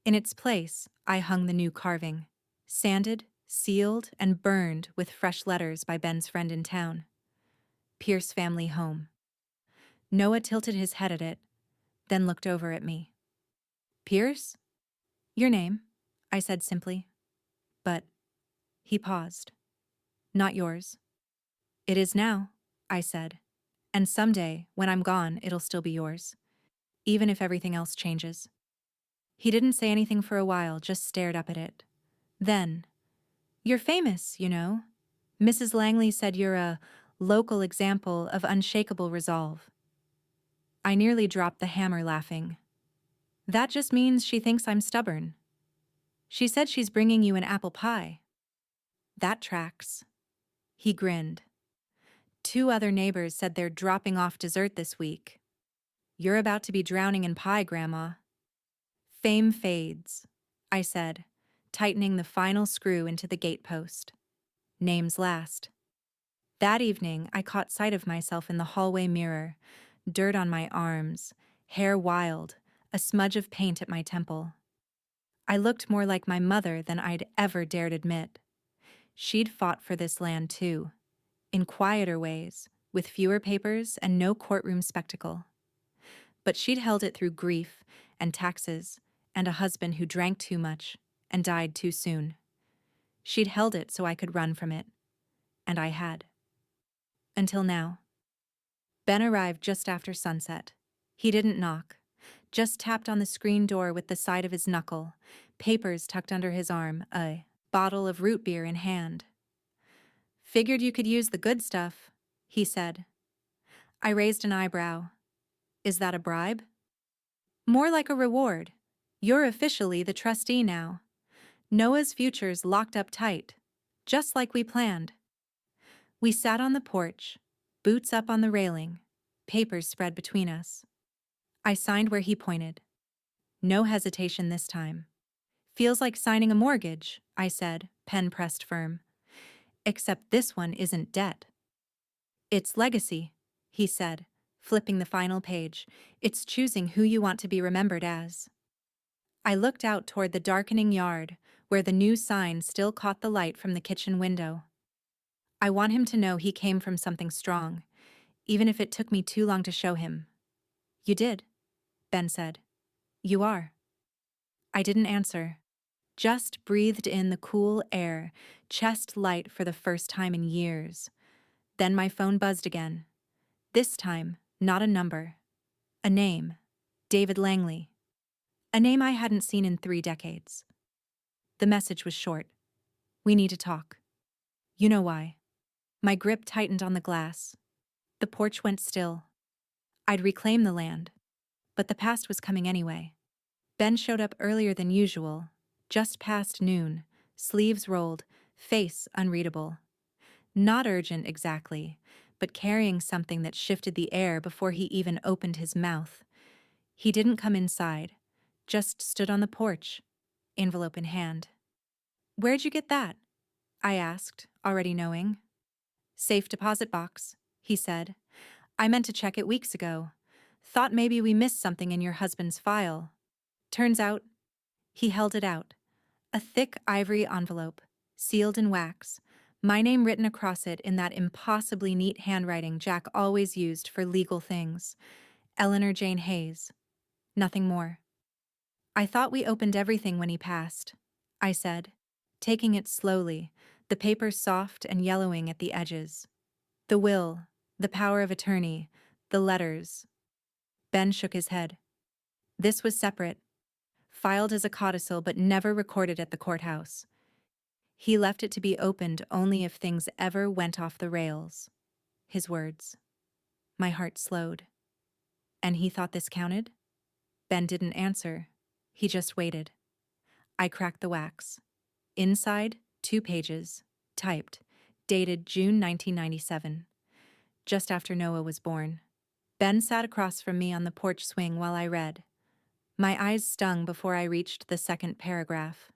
In its place, I hung the new carving, sanded, sealed, and burned with fresh letters by Ben's friend in town. Pierce Family Home. Noah tilted his head at it, then looked over at me. Pierce? Your name, I said simply. But He paused. Not yours. It is now, I said. And someday, when I'm gone, it'll still be yours. Even if everything else changes. He didn't say anything for a while, just stared up at it. Then, you're famous, you know. Mrs. Langley said you're a local example of unshakable resolve. I nearly dropped the hammer laughing. That just means she thinks I'm stubborn. She said she's bringing you an apple pie. That tracks. He grinned. 2 other neighbors said they're dropping off dessert this week. You're about to be drowning in pie, Grandma. Fame fades, I said, tightening the final screw into the gatepost. Names last. That evening, I caught sight of myself in the hallway mirror, dirt on my arms, hair wild, a smudge of paint at my temple. I looked more like my mother than I'd ever dared admit. She'd fought for this land too, in quieter ways, with fewer papers and no courtroom spectacle. But she'd held it through grief and taxes and a husband who drank too much and died too soon. She'd held it so I could run from it, and I had. Until now. Ben arrived just after sunset. He didn't knock, just tapped on the screen door with the side of his knuckle, papers tucked under his arm, a bottle of root beer in hand. Figured you could use the good stuff, he said. I raised an eyebrow. Is that a bribe? More like a reward. You're officially the trustee now. Noah's future's locked up tight, just like we planned. We sat on the porch, boots up on the railing, papers spread between us. I signed where he pointed. No hesitation this time. Feels like signing a mortgage, I said, pen pressed firm. Except this one isn't debt. It's legacy, he said, flipping the final page. It's choosing who you want to be remembered as. I looked out toward the darkening yard, where the new sign still caught the light from the kitchen window. I want him to know he came from something strong, even if it took me too long to show him. You did, Ben said. You are. I didn't answer. Just breathed in the cool air, chest light for the first time in years. Then my phone buzzed again. This time, not a number. A name. David Langley. A name I hadn't seen in 3 decades. The message was short. We need to talk. You know why. My grip tightened on the glass. The porch went still. I'd reclaim the land. But the past was coming anyway. Ben showed up earlier than usual, just past noon, sleeves rolled, face unreadable. Not urgent exactly, but carrying something that shifted the air before he even opened his mouth. He didn't come inside, just stood on the porch, envelope in hand. Where'd you get that? I asked, already knowing. Safe deposit box, he said. I meant to check it weeks ago. Thought maybe we missed something in your husband's file. Turns out, he held it out. A thick ivory envelope, sealed in wax, my name written across it in that impossibly neat handwriting Jack always used for legal things. Eleanor Jane Hayes. Nothing more. I thought we opened everything when he passed, I said, taking it slowly, the paper soft and yellowing at the edges. The will, the power of attorney, the letters. Ben shook his head. This was separate, filed as a codicil but never recorded at the courthouse. He left it to be opened only if things ever went off the rails. His words. My heart slowed. And he thought this counted? Ben didn't answer. He just waited. I cracked the wax. Inside, 2 pages, typed, dated June 1997, just after Noah was born. Ben sat across from me on the porch swing while I read. My eyes stung before I reached the second paragraph.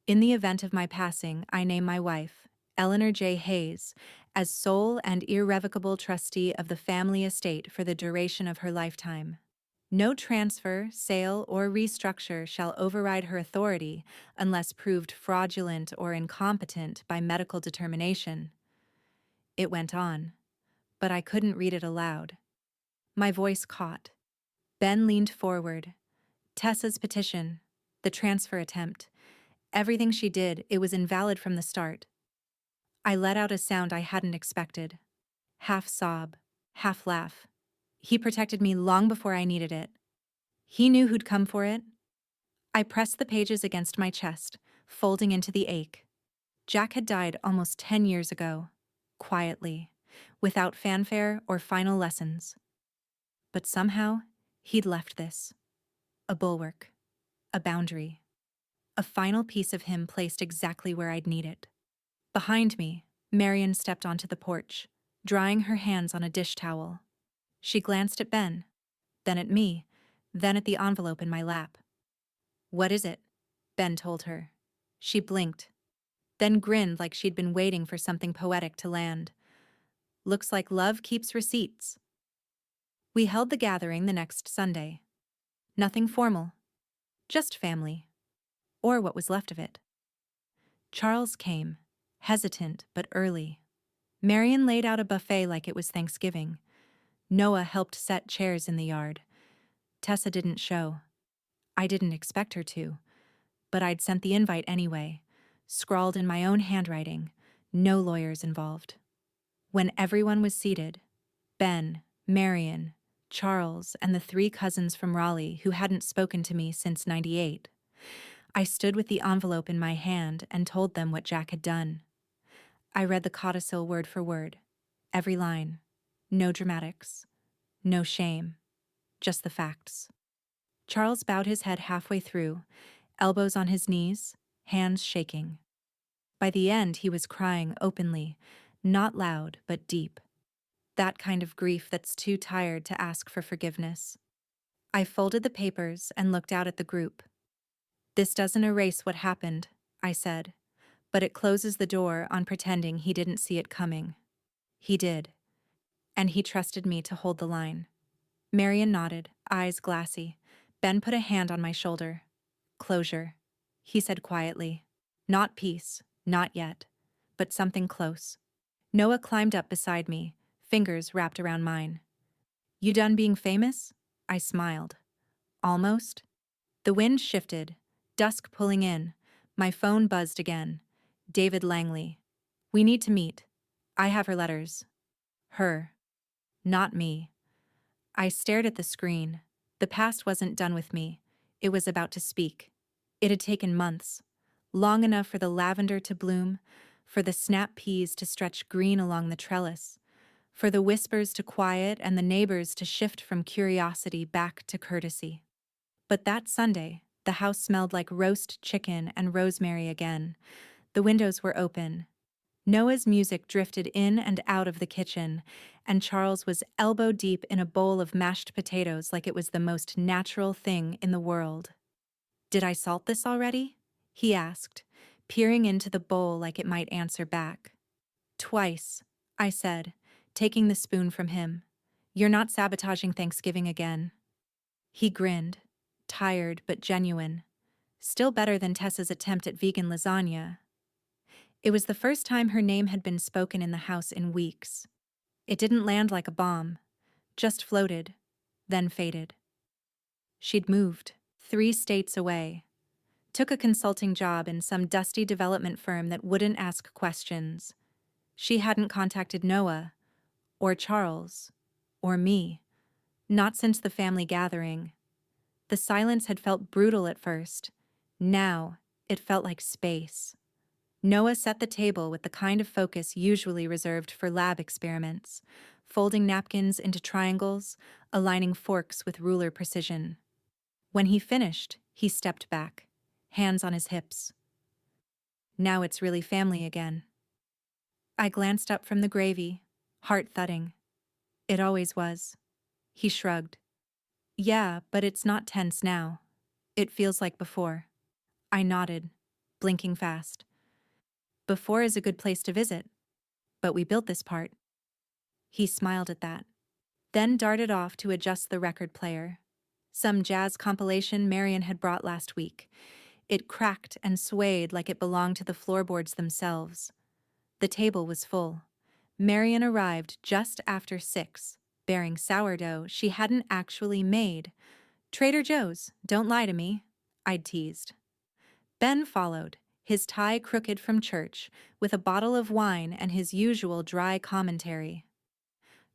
In the event of my passing, I name my wife, Eleanor J. Hayes, as sole and irrevocable trustee of the family estate for the duration of her lifetime. No transfer, sale, or restructure shall override her authority unless proved fraudulent or incompetent by medical determination. It went on, but I couldn't read it aloud. My voice caught. Ben leaned forward. Tessa's petition, the transfer attempt, Everything she did, it was invalid from the start. I let out a sound I hadn't expected. Half sob, half laugh. He protected me long before I needed it. He knew who'd come for it. I pressed the pages against my chest, folding into the ache. Jack had died almost 10 years ago, quietly, without fanfare or final lessons. But somehow, he'd left this. A bulwark. A boundary. A final piece of him placed exactly where I'd need it. Behind me, Marion stepped onto the porch, drying her hands on a dish towel. She glanced at Ben, then at me, then at the envelope in my lap. "What is it?" Ben told her. She blinked, then grinned like she'd been waiting for something poetic to land. "Looks like love keeps receipts." We held the gathering the next Sunday. Nothing formal, just family, or what was left of it. Charles came, hesitant but early. Marion laid out a buffet like it was Thanksgiving. Noah helped set chairs in the yard. Tessa didn't show. I didn't expect her to, but I'd sent the invite anyway, scrawled in my own handwriting, no lawyers involved. When everyone was seated, Ben, Marion, Charles, and the 3 cousins from Raleigh who hadn't spoken to me since '98, I stood with the envelope in my hand and told them what Jack had done. I read the codicil word for word, every line, no dramatics, no shame, just the facts. Charles bowed his head halfway through, elbows on his knees, hands shaking. By the end, he was crying openly, not loud but deep. That kind of grief that's too tired to ask for forgiveness. I folded the papers and looked out at the group. "This doesn't erase what happened," I said, "but it closes the door on pretending he didn't see it coming." He did, and he trusted me to hold the line. Marion nodded, eyes glassy. Ben put a hand on my shoulder. "Closure," he said quietly. "Not peace, not yet, but something close." Noah climbed up beside me, fingers wrapped around mine. "You done being famous?" I smiled. "Almost." The wind shifted, dusk pulling in. My phone buzzed again. David Langley. "We need to meet. I have her letters." Her. Not me. I stared at the screen. The past wasn't done with me. It was about to speak. It had taken months. Long enough for the lavender to bloom, for the snap peas to stretch green along the trellis, for the whispers to quiet and the neighbors to shift from curiosity back to courtesy. But that Sunday, the house smelled like roast chicken and rosemary again. The windows were open. Noah's music drifted in and out of the kitchen, and Charles was elbow deep in a bowl of mashed potatoes like it was the most natural thing in the world. "Did I salt this already?" he asked, peering into the bowl like it might answer back. "Twice," I said, taking the spoon from him. "You're not sabotaging Thanksgiving again." He grinned, tired but genuine. Still better than Tessa's attempt at vegan lasagna. It was the first time her name had been spoken in the house in weeks. It didn't land like a bomb, just floated, then faded. She'd moved, 3 states away. Took a consulting job in some dusty development firm that wouldn't ask questions. She hadn't contacted Noah, or Charles, or me. Not since the family gathering. The silence had felt brutal at first. Now, it felt like space. Noah set the table with the kind of focus usually reserved for lab experiments, folding napkins into triangles, aligning forks with ruler precision. When he finished, he stepped back, hands on his hips. "Now it's really family again." I glanced up from the gravy, heart thudding. "It always was." He shrugged. "Yeah, but it's not tense now. It feels like before." I nodded, blinking fast. "Before is a good place to visit. But we built this part." He smiled at that, then darted off to adjust the record player. Some jazz compilation Marion had brought last week. It cracked and swayed like it belonged to the floorboards themselves. The table was full. Marion arrived just after 6, bearing sourdough she hadn't actually made. "Trader Joe's, don't lie to me," I'd teased. Ben followed, his tie crooked from church, with a bottle of wine and his usual dry commentary.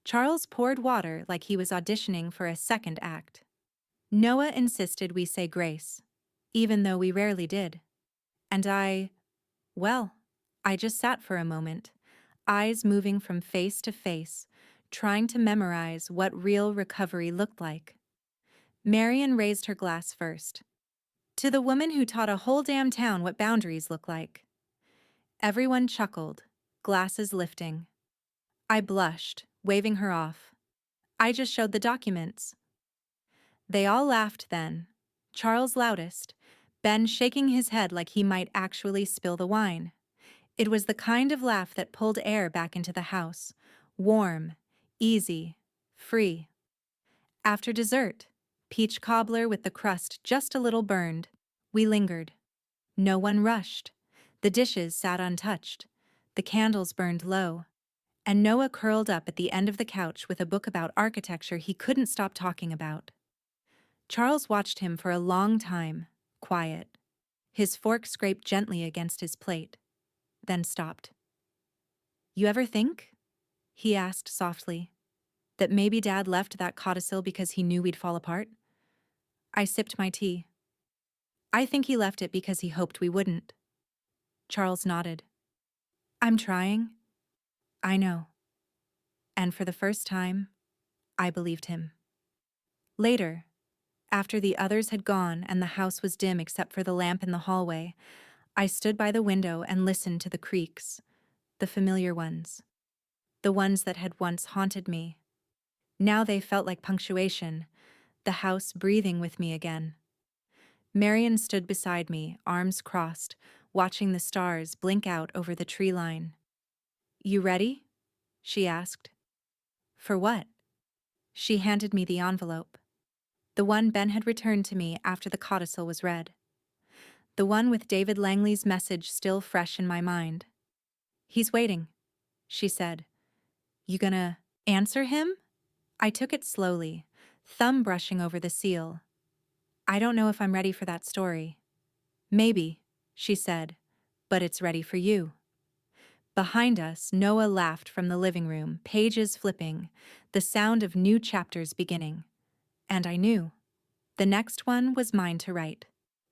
Charles poured water like he was auditioning for a second act. Noah insisted we say grace, even though we rarely did. And well, I just sat for a moment, eyes moving from face to face, trying to memorize what real recovery looked like. Marion raised her glass first. To the woman who taught a whole damn town what boundaries look like. Everyone chuckled, glasses lifting. I blushed, waving her off. I just showed the documents. They all laughed then, Charles loudest, Ben shaking his head like he might actually spill the wine. It was the kind of laugh that pulled air back into the house, warm, easy, free. After dessert, peach cobbler with the crust just a little burned, we lingered. No one rushed. The dishes sat untouched. The candles burned low. And Noah curled up at the end of the couch with a book about architecture he couldn't stop talking about. Charles watched him for a long time, quiet. His fork scraped gently against his plate, then stopped. "You ever think," he asked softly, "that maybe Dad left that codicil because he knew we'd fall apart?" I sipped my tea. "I think he left it because he hoped we wouldn't." Charles nodded. "I'm trying." "I know." And for the first time, I believed him. Later, after the others had gone and the house was dim except for the lamp in the hallway, I stood by the window and listened to the creaks, the familiar ones, the ones that had once haunted me. Now they felt like punctuation, the house breathing with me again. Marion stood beside me, arms crossed, watching the stars blink out over the tree line. "You ready?" she asked. "For what?" She handed me the envelope. The one Ben had returned to me after the codicil was read. The one with David Langley's message still fresh in my mind. "He's waiting," she said. "You gonna answer him?" I took it slowly, thumb brushing over the seal. "I don't know if I'm ready for that story." "Maybe," she said, "but it's ready for you." Behind us, Noah laughed from the living room, pages flipping, the sound of new chapters beginning. And I knew. The next one was mine to write.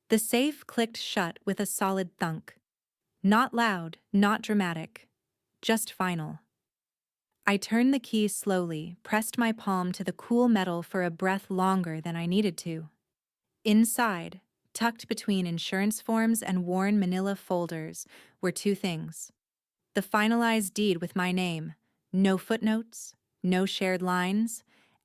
The safe clicked shut with a solid thunk. Not loud, not dramatic, just final. I turned the key slowly, pressed my palm to the cool metal for a breath longer than I needed to. Inside, tucked between insurance forms and worn manila folders, were two things. The finalized deed with my name, no footnotes, no shared lines,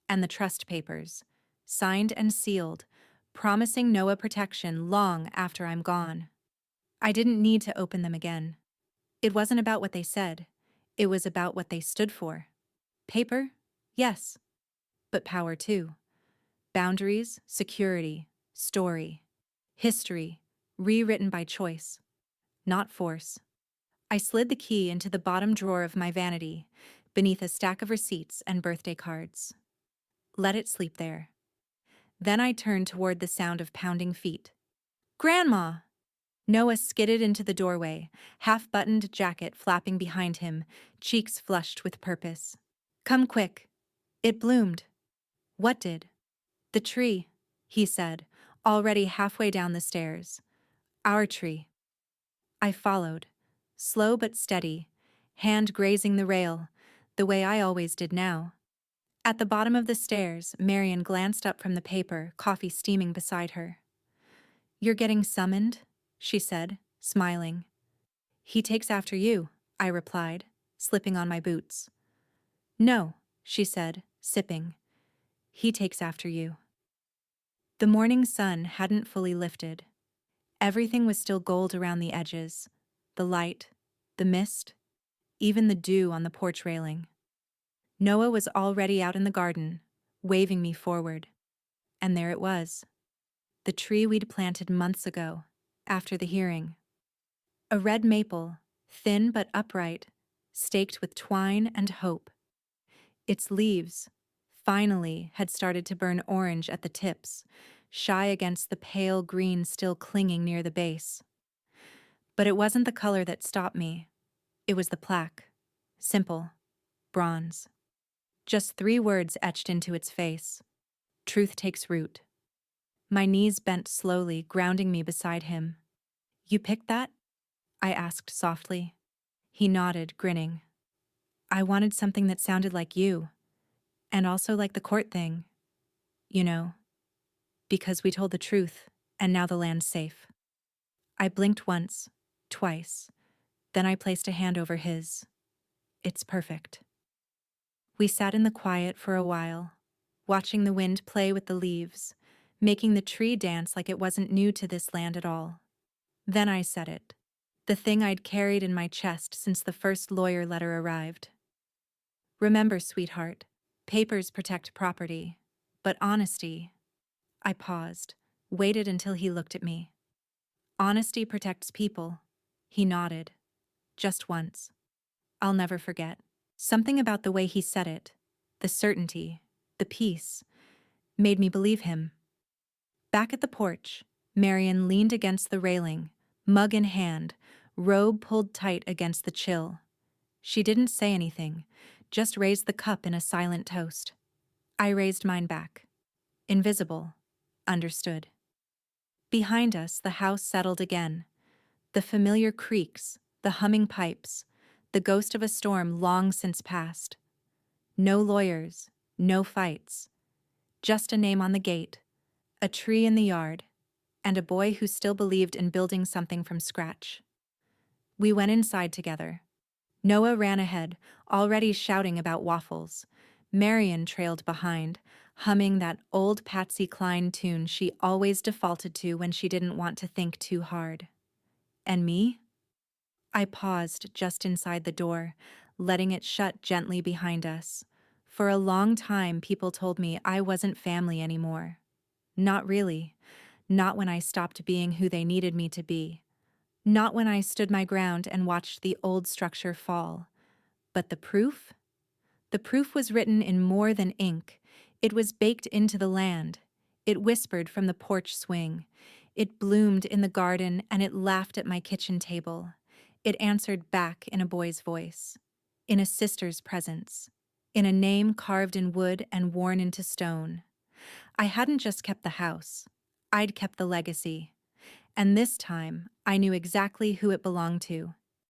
and the trust papers, signed and sealed, promising Noah protection long after I'm gone. I didn't need to open them again. It wasn't about what they said. It was about what they stood for. Paper? Yes. But power too. Boundaries, security, story, history, rewritten by choice, not force. I slid the key into the bottom drawer of my vanity, beneath a stack of receipts and birthday cards. Let it sleep there. Then I turned toward the sound of pounding feet. "Grandma!" Noah skidded into the doorway, half-buttoned jacket flapping behind him, cheeks flushed with purpose. "Come quick." It bloomed. What did? "The tree," he said, already halfway down the stairs. "Our tree." I followed, slow but steady, hand grazing the rail, the way I always did now. At the bottom of the stairs, Marion glanced up from the paper, coffee steaming beside her. "You're getting summoned?" she said, smiling. "He takes after you," I replied, slipping on my boots. "No," she said, sipping. "He takes after you." The morning sun hadn't fully lifted. Everything was still gold around the edges, the light, the mist, even the dew on the porch railing. Noah was already out in the garden, waving me forward. And there it was, the tree we'd planted months ago, after the hearing. A red maple, thin but upright, staked with twine and hope. Its leaves, finally, had started to burn orange at the tips, shy against the pale green still clinging near the base. But it wasn't the color that stopped me. It was the plaque. Simple. Bronze. Just 3 words etched into its face. Truth takes root. My knees bent slowly, grounding me beside him. You picked that? I asked softly. He nodded, grinning. I wanted something that sounded like you. And also like the court thing. You know. Because we told the truth, and now the land's safe. I blinked once, twice. Then I placed a hand over his. It's perfect. We sat in the quiet for a while, watching the wind play with the leaves, making the tree dance like it wasn't new to this land at all. Then I said it. The thing I'd carried in my chest since the first lawyer letter arrived. Remember, sweetheart, papers protect property, but honesty. I paused, waited until he looked at me. Honesty protects people. He nodded. Just once. I'll never forget. Something about the way he said it, the certainty, the peace, made me believe him. Back at the porch, Marion leaned against the railing, mug in hand, robe pulled tight against the chill. She didn't say anything, just raised the cup in a silent toast. I raised mine back. Invisible. Understood. Behind us, the house settled again. The familiar creaks, the humming pipes, the ghost of a storm long since past. No lawyers, no fights. Just a name on the gate, a tree in the yard, and a boy who still believed in building something from scratch. We went inside together. Noah ran ahead, already shouting about waffles. Marion trailed behind, humming that old Patsy Cline tune she always defaulted to when she didn't want to think too hard. And me? I paused just inside the door, letting it shut gently behind us. For a long time, people told me I wasn't family anymore. Not really. Not when I stopped being who they needed me to be. Not when I stood my ground and watched the old structure fall. But the proof? The proof was written in more than ink. It was baked into the land. It whispered from the porch swing. It bloomed in the garden, and it laughed at my kitchen table. It answered back in a boy's voice, in a sister's presence, in a name carved in wood and worn into stone. I hadn't just kept the house. I'd kept the legacy. And this time, I knew exactly who it belonged to.